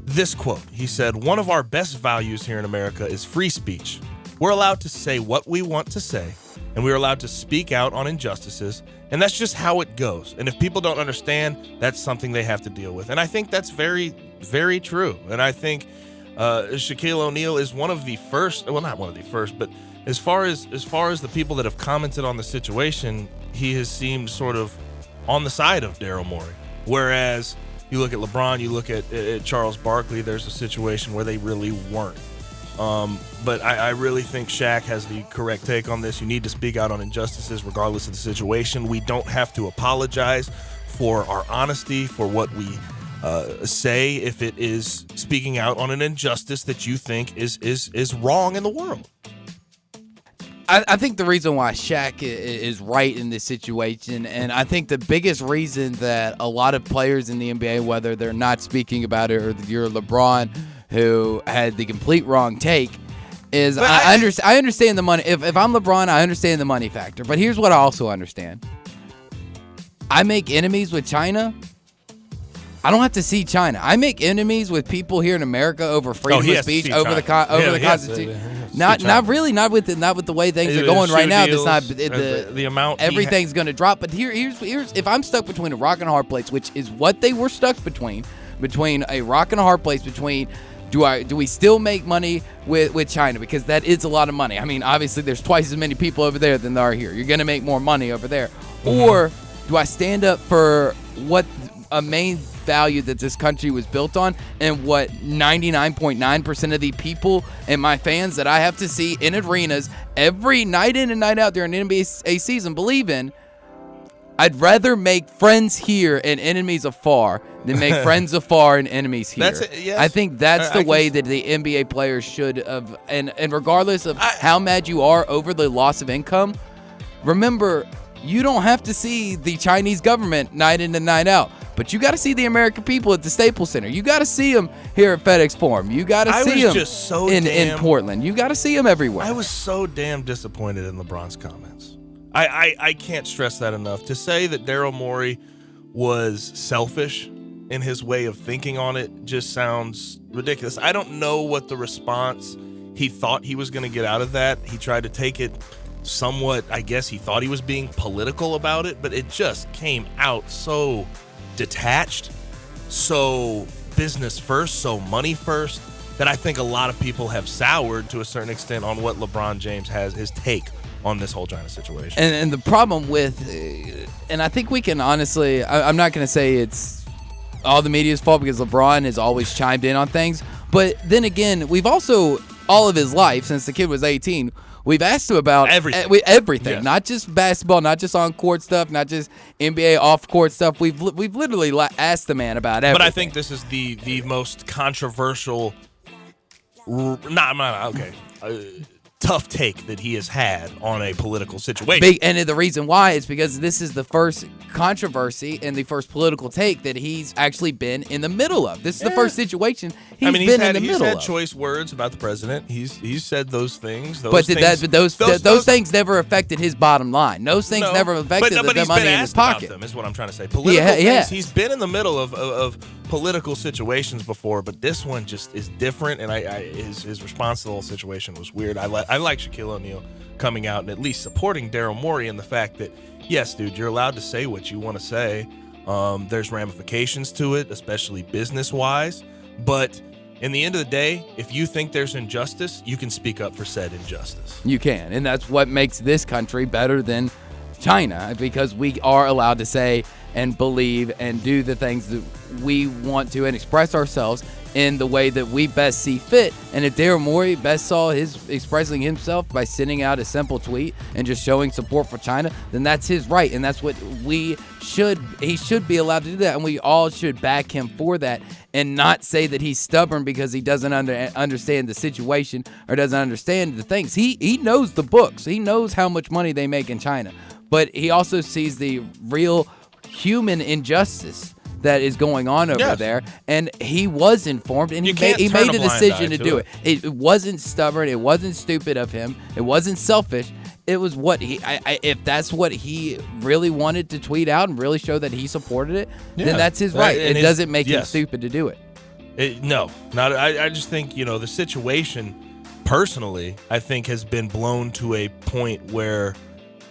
This quote, he said, "One of our best values here in America is free speech. We're allowed to say what we want to say, and we're allowed to speak out on injustices, and that's just how it goes. And if people don't understand, that's something they have to deal with." And I think that's very, very true. And I think Shaquille O'Neal is one of the first, well, not one of the first, but as far as the people that have commented on the situation, he has seemed sort of on the side of Daryl Morey. Whereas you look at LeBron, you look at Charles Barkley, there's a situation where they really weren't. But I really think Shaq has the correct take on this. You need to speak out on injustices regardless of the situation. We don't have to apologize for our honesty, for what we say, if it is speaking out on an injustice that you think is wrong in the world. I think the reason why Shaq is right in this situation, and I think the biggest reason that a lot of players in the NBA, whether they're not speaking about it or you're LeBron, who had the complete wrong take, is I understand the money. If I'm LeBron, I understand the money factor. But here's what I also understand. I make enemies with China. I don't have to see China. I make enemies with people here in America over freedom of speech, over the Constitution. Not with the way things are going right now. It's not the amount. Everything's going to drop. But here's if I'm stuck between a rock and a hard place, which is what they were stuck between a rock and a hard place. Do we still make money with China? Because that is a lot of money. I mean, obviously, there's twice as many people over there than there are here. You're going to make more money over there. Mm-hmm. Or do I stand up for what a main value that this country was built on, and what 99.9% of the people and my fans that I have to see in arenas every night in and night out during an NBA season believe in? I'd rather make friends here and enemies afar than make friends afar and enemies here. Yes. I think that's the way that the NBA players should have, and regardless of how mad you are over the loss of income, remember, you don't have to see the Chinese government night in and night out. But you got to see the American people at the Staples Center. You got to see them here at FedEx Forum. You got to see them in Portland. You got to see them everywhere. I was so damn disappointed in LeBron's comments. I can't stress that enough. To say that Daryl Morey was selfish in his way of thinking on it just sounds ridiculous. I don't know what the response he thought he was going to get out of that. He tried to take it somewhat, I guess he thought he was being political about it, but it just came out so detached, so business first, so money first, that I think a lot of people have soured to a certain extent on what LeBron James has, his take on this whole China situation. And the problem with, and I think we can honestly, I'm not going to say it's all the media's fault because LeBron has always chimed in on things, but then again, we've also, all of his life, since the kid was 18, we've asked him about everything, yes. Not just basketball, not just on-court stuff, not just NBA off-court stuff. We've literally asked the man about everything. But I think this is the most controversial, tough take that he has had on a political situation. And the reason why is because this is the first controversy and the first political take that he's actually been in the middle of. This is the first situation he's been in the middle of. He's had choice words about the president. He's said those things. Those things never affected his bottom line. Those things never affected the money in his pocket. Them, is what I'm trying to say. Political things. He's been in the middle of political situations before, but this one just is different. And his response to the whole situation was weird. I like Shaquille O'Neal coming out and at least supporting Daryl Morey in the fact that, yes, dude, you're allowed to say what you want to say. There's ramifications to it, especially business-wise. But in the end of the day, if you think there's injustice, you can speak up for said injustice. You can, and that's what makes this country better than China, because we are allowed to say and believe and do the things that we want to and express ourselves in the way that we best see fit. And if Daryl Morey best saw his expressing himself by sending out a simple tweet and just showing support for China, then that's his right, and that's what he should be allowed to do that, and we all should back him for that and not say that he's stubborn because he doesn't understand the situation or doesn't understand the things. He knows the books. He knows how much money they make in China, but he also sees the real human injustice that is going on over there, and he was informed, and he made a decision to do it. It wasn't stubborn, it wasn't stupid of him, it wasn't selfish. It was what if that's what he really wanted to tweet out and really show that he supported it, then that's his right. It doesn't make him stupid to do it. No, not. I just think, the situation personally, I think, has been blown to a point where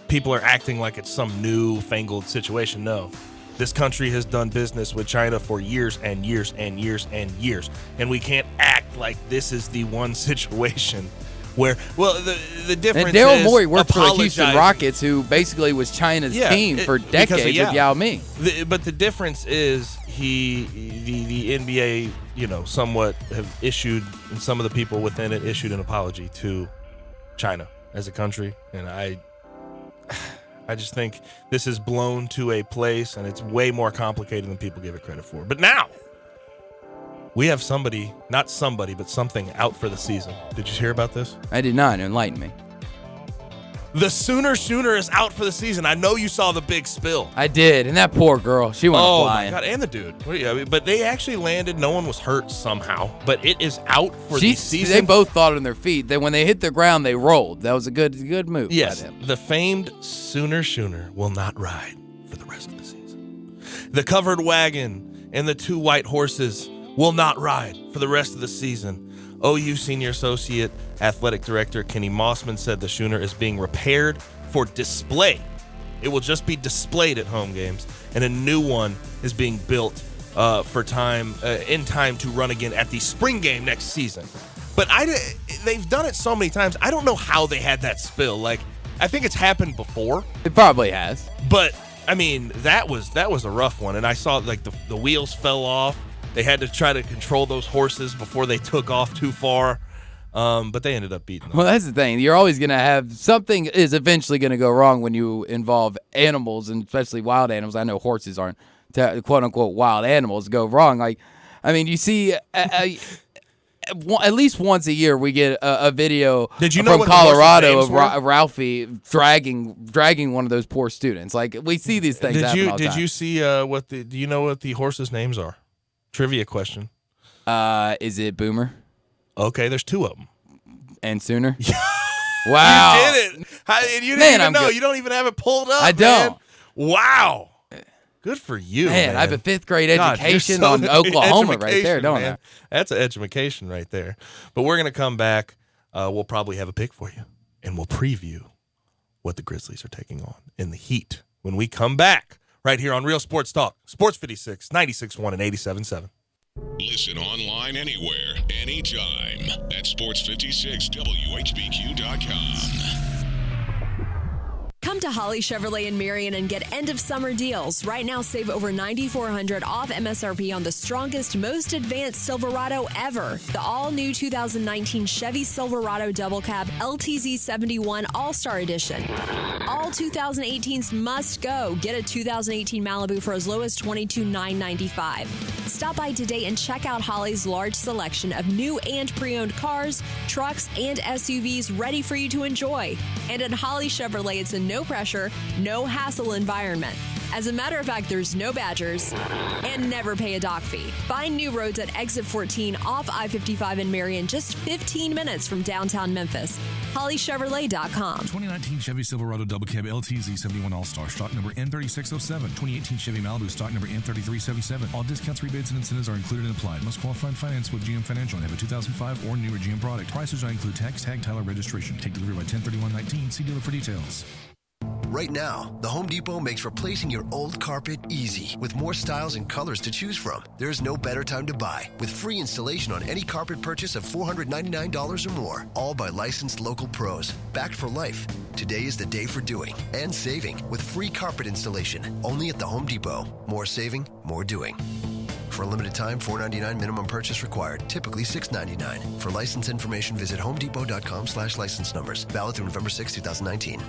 people are acting like it's some new-fangled situation. No. This country has done business with China for years and years and years and years. And we can't act like this is the one situation where, the difference is Daryl Morey worked for the Houston Rockets, who basically was China's team for decades with Yao Ming. But the difference is the NBA, somewhat have issued, and some of the people within it issued an apology to China as a country. And I just think this is blown to a place, and it's way more complicated than people give it credit for. But now, we have something out for the season. Did you hear about this? I did not. Enlighten me. The Sooner is out for the season. I know you saw the big spill. I did, and that poor girl, she went flying. Oh, my God, and the dude. But they actually landed. No one was hurt somehow. But it is out for the season. They both thought on their feet. When they hit the ground, they rolled. That was a good move. Yes, by them. The famed Sooner will not ride for the rest of the season. The covered wagon and the 2 white horses will not ride for the rest of the season. OU Senior Associate Athletic Director Kenny Mossman said the Schooner is being repaired for display. It will just be displayed at home games, and a new one is being built in time to run again at the spring game next season. But they've done it so many times. I don't know how they had that spill. I think it's happened before. It probably has. But I mean, that was a rough one, and I saw the wheels fell off. They had to try to control those horses before they took off too far, but they ended up beating them. Well, that's the thing. You're always going to have something is eventually going to go wrong when you involve animals, and especially wild animals. I know horses aren't quote-unquote wild animals go wrong. You see at least once a year we get a video from Colorado of Ralphie dragging one of those poor students. We see these things happen all the time. Did you see do you know what the horses' names are? Trivia question. Is it Boomer? Okay, there's 2 of them. And Sooner? Wow. You did it. And you didn't even know. You don't even have it pulled up, I don't. Man. Wow. Good for you, man. I have a 5th grade education on Oklahoma right there, don't I? That's an education right there. But we're going to come back. We'll probably have a pick for you, and we'll preview what the Grizzlies are taking on in the Heat when we come back. Right here on Real Sports Talk, Sports 56, 96.1 and 87.7. Listen online anywhere, anytime at sports56whbq.com. Come to Holly Chevrolet in Marion and get end-of-summer deals. Right now, save over $9,400 off MSRP on the strongest, most advanced Silverado ever. The all-new 2019 Chevy Silverado Double Cab LTZ 71 All-Star Edition. All 2018s must go. Get a 2018 Malibu for as low as $22,995. Stop by today and check out Holly's large selection of new and pre-owned cars, trucks, and SUVs ready for you to enjoy. And at Holly Chevrolet, it's a no-pressure, no-hassle environment. As a matter of fact, there's no badgers and never pay a dock fee. Find new roads at Exit 14 off I-55 in Marion, just 15 minutes from downtown Memphis. HollyChevrolet.com. 2019 Chevy Silverado Double Cab LTZ 71 All-Star, stock number N3607. 2018 Chevy Malibu, stock number N3377. All discounts, rebates, and incentives are included and applied. Must qualify and finance with GM Financial and have a 2005 or newer GM product. Prices include tax, tag, title, registration. Take delivery by 10/31/19. See dealer for details. Right now, the Home Depot makes replacing your old carpet easy with more styles and colors to choose from. There's no better time to buy with free installation on any carpet purchase of $499 or more, all by licensed local pros. Backed for life. Today is the day for doing and saving with free carpet installation only at the Home Depot. More saving, more doing. For a limited time, $4.99 minimum purchase required. Typically $6.99. For license information, visit homedepot.com/license numbers. Valid through November 6, 2019.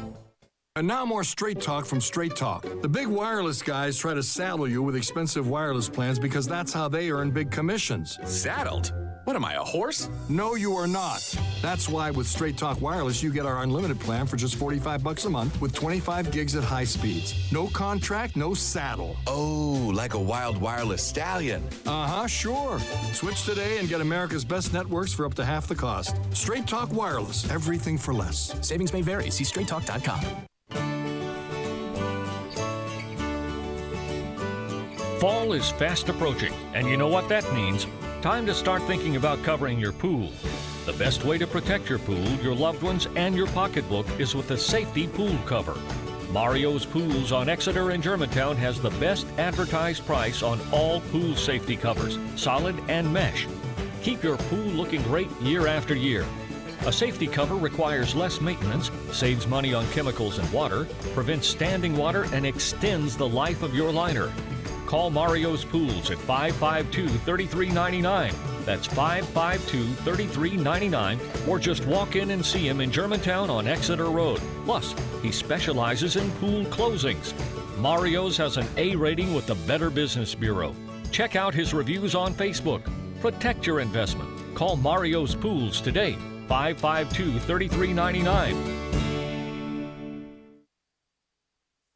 And now more Straight Talk from Straight Talk. The big wireless guys try to saddle you with expensive wireless plans because that's how they earn big commissions. Saddled? What am I, a horse? No, you are not. That's why with Straight Talk Wireless, you get our unlimited plan for just $45 a month with 25 gigs at high speeds. No contract, no saddle. Oh, like a wild wireless stallion. Uh-huh, sure. Switch today and get America's best networks for up to half the cost. Straight Talk Wireless, everything for less. Savings may vary. See straighttalk.com. Fall is fast approaching, and you know what that means. Time to start thinking about covering your pool. The best way to protect your pool, your loved ones, and your pocketbook is with a safety pool cover. Mario's Pools on Exeter and Germantown has the best advertised price on all pool safety covers, solid and mesh. Keep your pool looking great year after year. A safety cover requires less maintenance, saves money on chemicals and water, prevents standing water, and extends the life of your liner. Call Mario's Pools at 552-3399. That's 552-3399. Or just walk in and see him in Germantown on Exeter Road. Plus, he specializes in pool closings. Mario's has an A rating with the Better Business Bureau. Check out his reviews on Facebook. Protect your investment. Call Mario's Pools today. 552-3399.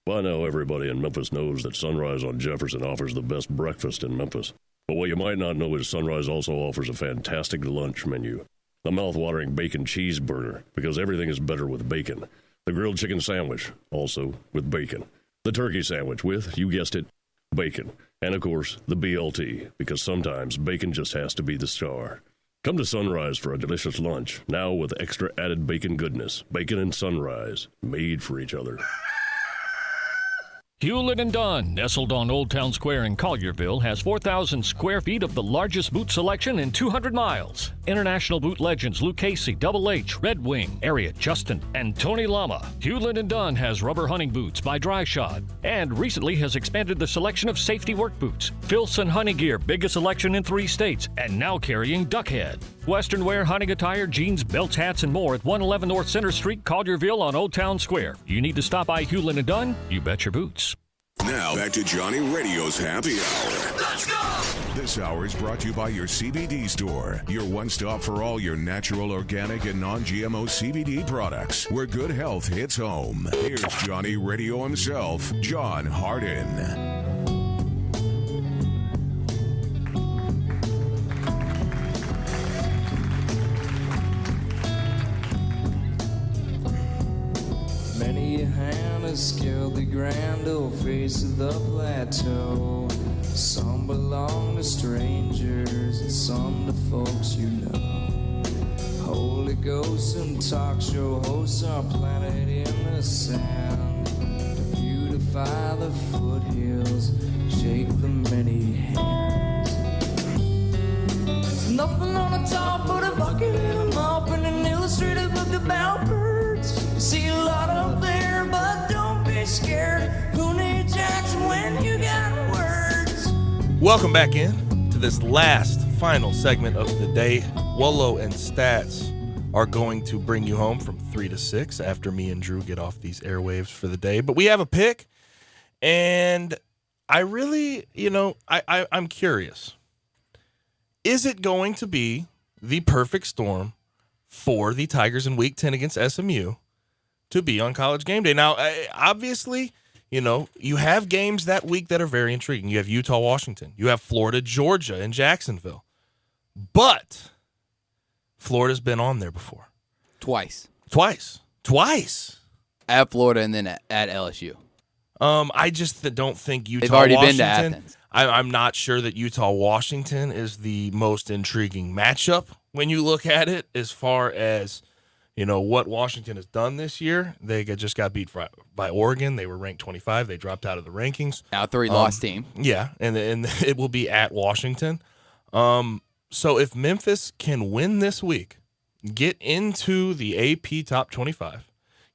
By now, everybody in Memphis knows that Sunrise on Jefferson offers the best breakfast in Memphis. But what you might not know is Sunrise also offers a fantastic lunch menu. The mouth-watering bacon cheeseburger, because everything is better with bacon. The grilled chicken sandwich, also with bacon. The turkey sandwich with, you guessed it, bacon. And of course, the BLT, because sometimes bacon just has to be the star. Come to Sunrise for a delicious lunch, now with extra added bacon goodness. Bacon and Sunrise, made for each other. Hewlett & Dunn, nestled on Old Town Square in Collierville, has 4,000 square feet of the largest boot selection in 200 miles. International boot legends Lucchese, Double H, Red Wing, Ariat, Justin, and Tony Lama. Hewlett & Dunn has rubber hunting boots by Dry Shod, and recently has expanded the selection of safety work boots. Filson Hunting Gear, biggest selection in 3 states, and now carrying Duckhead. Western wear, hunting attire, jeans, belts, hats, and more at 111 North Center Street, Collierville on Old Town Square. You need to stop by Hewlett & Dunn? You bet your boots. Now back to Johnny Radio's Happy Hour. Let's go! This hour is brought to you by your CBD store, your one-stop for all your natural, organic, and non-GMO CBD products, where good health hits home. Here's Johnny Radio himself, John Harden. Many a hand has scaled the grand old face of the plateau. Some belong to strangers and some to folks you know. Holy Ghost and talk show hosts are planted in the sand to beautify the foothills, shake the many hands. There's nothing on the top but a bucket and a mop and an illustrated book about birds. You see a lot up there, but don't be scared. Who needs Jackson when you got words? Welcome back in to this last final segment of the day. Wolo and Stats are going to bring you home from 3 to 6 after me and Drew get off these airwaves for the day. But we have a pick, and I really, I'm curious. Is it going to be the perfect storm for the Tigers in Week 10 against SMU to be on College Game Day? Now, obviously, you have games that week that are very intriguing. You have Utah, Washington. You have Florida, Georgia, and Jacksonville. But Florida's been on there before. Twice. At Florida and then at LSU. I just don't think Utah, They've already Washington, been to Athens. I'm not sure that Utah, Washington is the most intriguing matchup when you look at it as far as, what Washington has done this year. They just got beat by Oregon. They were ranked 25. They dropped out of the rankings. Now a 3-loss team. Yeah, and it will be at Washington. So if Memphis can win this week, get into the AP top 25,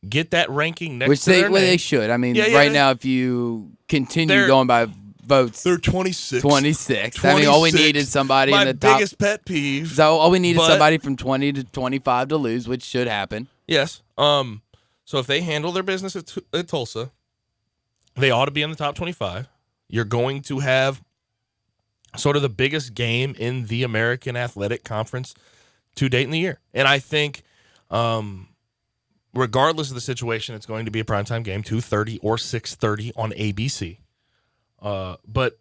get that ranking next to their name. They should. I mean, right now, if you continue going by votes, they're 26. 26. I mean, all we need is somebody in the top. My biggest pet peeve. So all we need is somebody from 20 to 25 to lose, which should happen. Yes. So if they handle their business at Tulsa, they ought to be in the top 25. You're going to have sort of the biggest game in the American Athletic Conference to date in the year. And I think regardless of the situation, it's going to be a primetime game, 2:30 or 6:30 on ABC. But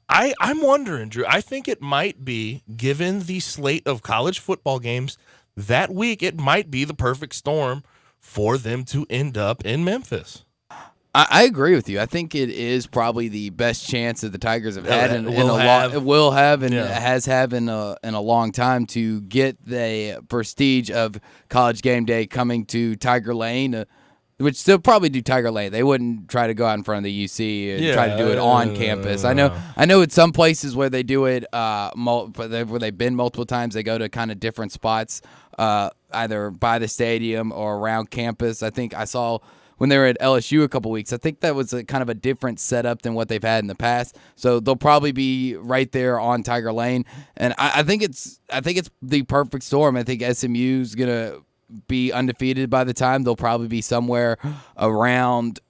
I'm wondering, Drew, I think it might be, given the slate of college football games that week, it might be the perfect storm for them to end up in Memphis. I agree with you. I think it is probably the best chance that the Tigers have had in a long time to get the prestige of College Game Day coming to Tiger Lane, which they'll probably do Tiger Lane. They wouldn't try to go out in front of the UC and try to do it on campus. I know at some places where they do it, where they've been multiple times, they go to kind of different spots, either by the stadium or around campus. I think I saw when they were at LSU a couple weeks, I think that was kind of a different setup than what they've had in the past. So they'll probably be right there on Tiger Lane, and I think it's the perfect storm. I think SMU's gonna be undefeated by the time. They'll probably be somewhere around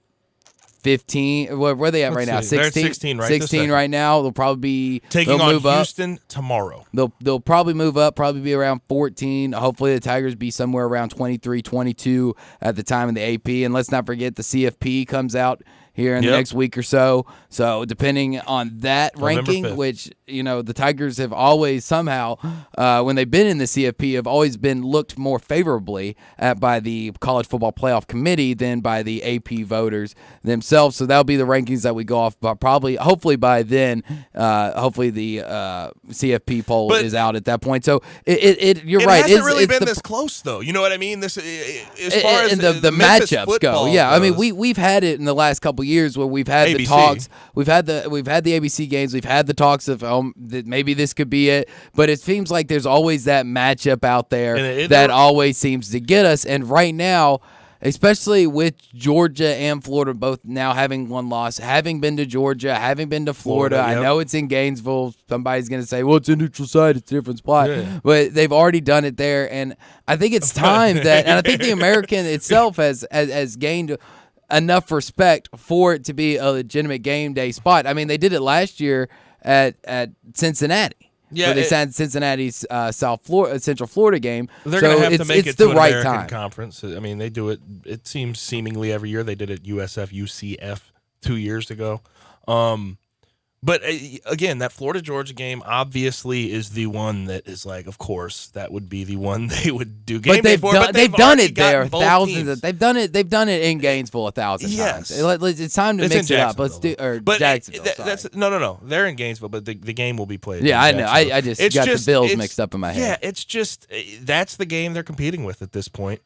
15. Where are they at right now? 16. They're 16 right 16 right now. They'll probably be taking on move Houston up tomorrow. They'll probably move up, probably be around 14. Hopefully the Tigers be somewhere around 23, 22 at the time of the AP. And let's not forget the CFP comes out here in the next week or so. So depending on that ranking, 5th. which, the Tigers have always somehow, when they've been in the CFP, have always been looked more favorably at by the College Football Playoff Committee than by the AP voters themselves. So that'll be the rankings that we go off, but hopefully by then, hopefully the CFP poll is out at that point. So you're right. It hasn't really been this close, though. You know what I mean? This, as far as the matchups go. Yeah, I mean, we've had it in the last couple years where we've had the talks, we've had the ABC games, we've had the talks of that maybe this could be it, but it seems like there's always that matchup out there that always seems to get us. And right now, especially with Georgia and Florida both now having one loss, having been to Georgia, having been to Florida, I know it's in Gainesville. Somebody's going to say, well, it's a neutral site, it's a different spot. But they've already done it there, and I think it's time that, and I think the American itself has gained enough respect for it to be a legitimate game day spot. I mean, they did it last year at Cincinnati. Yeah, they signed Cincinnati's Central Florida game. They're going to have to make it to an right American time. Conference. I mean, they do it. It seems seemingly every year. They did it USF, UCF 2 years ago. But again, that Florida-Georgia game obviously is the one that is like, of course, that would be the one they would do game day for. But they've done it there thousands. They've done it in Gainesville 1,000 times. It's time to mix it up. Let's do Jacksonville. No. They're in Gainesville, but the game will be played. Yeah, I know. I just got the Bills mixed up in my head. Yeah, it's just that's the game they're competing with at this point.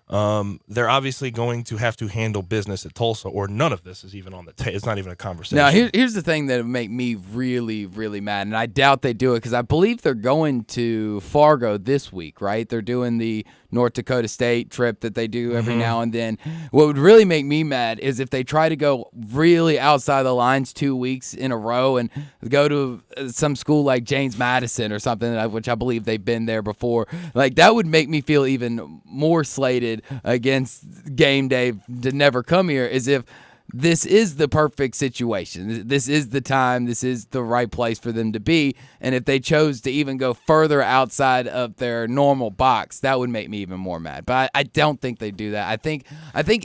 They're obviously going to have to handle business at Tulsa, or none of this is even on the table. It's not even a conversation. Now, here's the thing that would make me really, really mad, and I doubt they do it because I believe they're going to Fargo this week, right? They're doing the North Dakota State trip that they do every now and then. What would really make me mad is if they try to go really outside the lines 2 weeks in a row and go to some school like James Madison or something, which I believe they've been there before. Like, that would make me feel even more slated against game day to never come here, as if this is the perfect situation. This is the time. This is the right place for them to be. And if they chose to even go further outside of their normal box, that would make me even more mad. But I don't think they do that. I think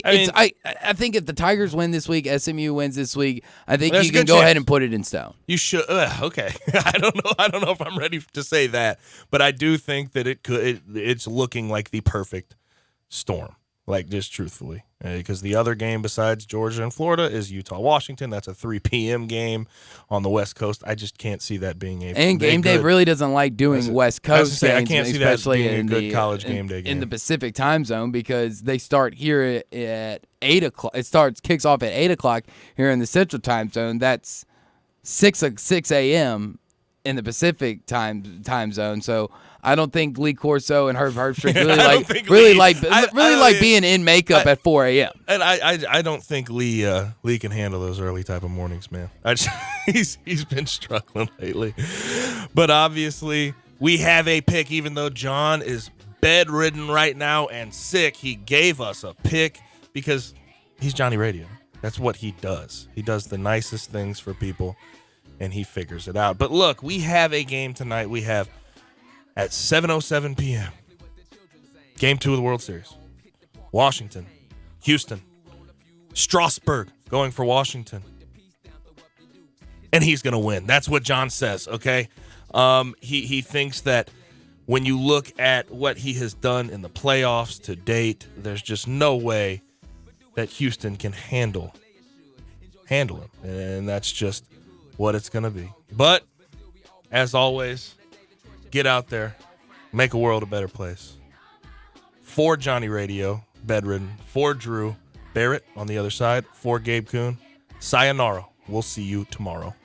if the Tigers win this week, SMU wins this week, I think you can go ahead and put it in stone. You should. Okay. I don't know if I'm ready to say that, but I do think that it's looking like the perfect storm. like just truthfully. Because the other game besides Georgia and Florida is Utah-Washington. That's a 3 p.m. game on the West Coast. I just can't see that being a And Game Day really doesn't like doing West Coast games, I can't see that being a good college game day game. In the Pacific time zone, because they start here at 8 o'clock. Kicks off at 8 o'clock here in the Central time zone. That's 6 a.m. in the Pacific time zone. So I don't think Lee Corso and Herb Herbstreit really like being in makeup at 4 a.m. And I don't think Lee can handle those early type of mornings, man. He's been struggling lately. But obviously, we have a pick, even though John is bedridden right now and sick. He gave us a pick because he's Johnny Radio. That's what he does. He does the nicest things for people, and he figures it out. But look, we have a game tonight. We have at 7:07 p.m. Game 2 of the World Series. Washington, Houston, Strasburg going for Washington. And he's going to win. That's what John says, okay? He thinks that when you look at what he has done in the playoffs to date, there's just no way that Houston can handle him. And that's just what it's going to be. But, as always, get out there, make a world a better place. For Johnny Radio, bedridden. For Drew Barrett on the other side. For Gabe Kuhn, sayonara. We'll see you tomorrow.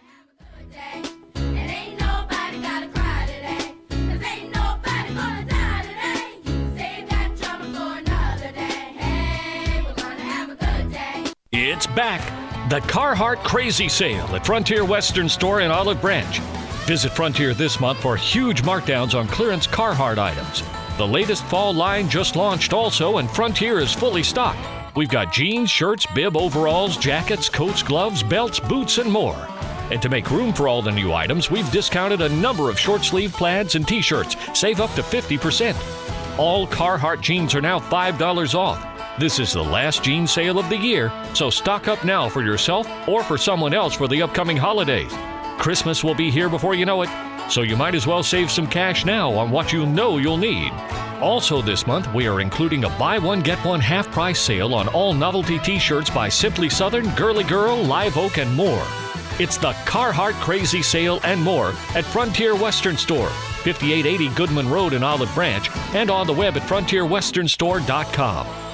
It's back. The Carhartt Crazy Sale at Frontier Western Store in Olive Branch. Visit Frontier this month for huge markdowns on clearance Carhartt items. The latest fall line just launched also, and Frontier is fully stocked. We've got jeans, shirts, bib, overalls, jackets, coats, gloves, belts, boots, and more. And to make room for all the new items, we've discounted a number of short-sleeve plaids and T-shirts. Save up to 50%. All Carhartt jeans are now $5 off. This is the last jean sale of the year, so stock up now for yourself or for someone else for the upcoming holidays. Christmas will be here before you know it, so you might as well save some cash now on what you know you'll need. Also this month, we are including a buy one, get one half-price sale on all novelty T-shirts by Simply Southern, Girly Girl, Live Oak, and more. It's the Carhartt Crazy Sale and more at Frontier Western Store, 5880 Goodman Road in Olive Branch, and on the web at frontierwesternstore.com.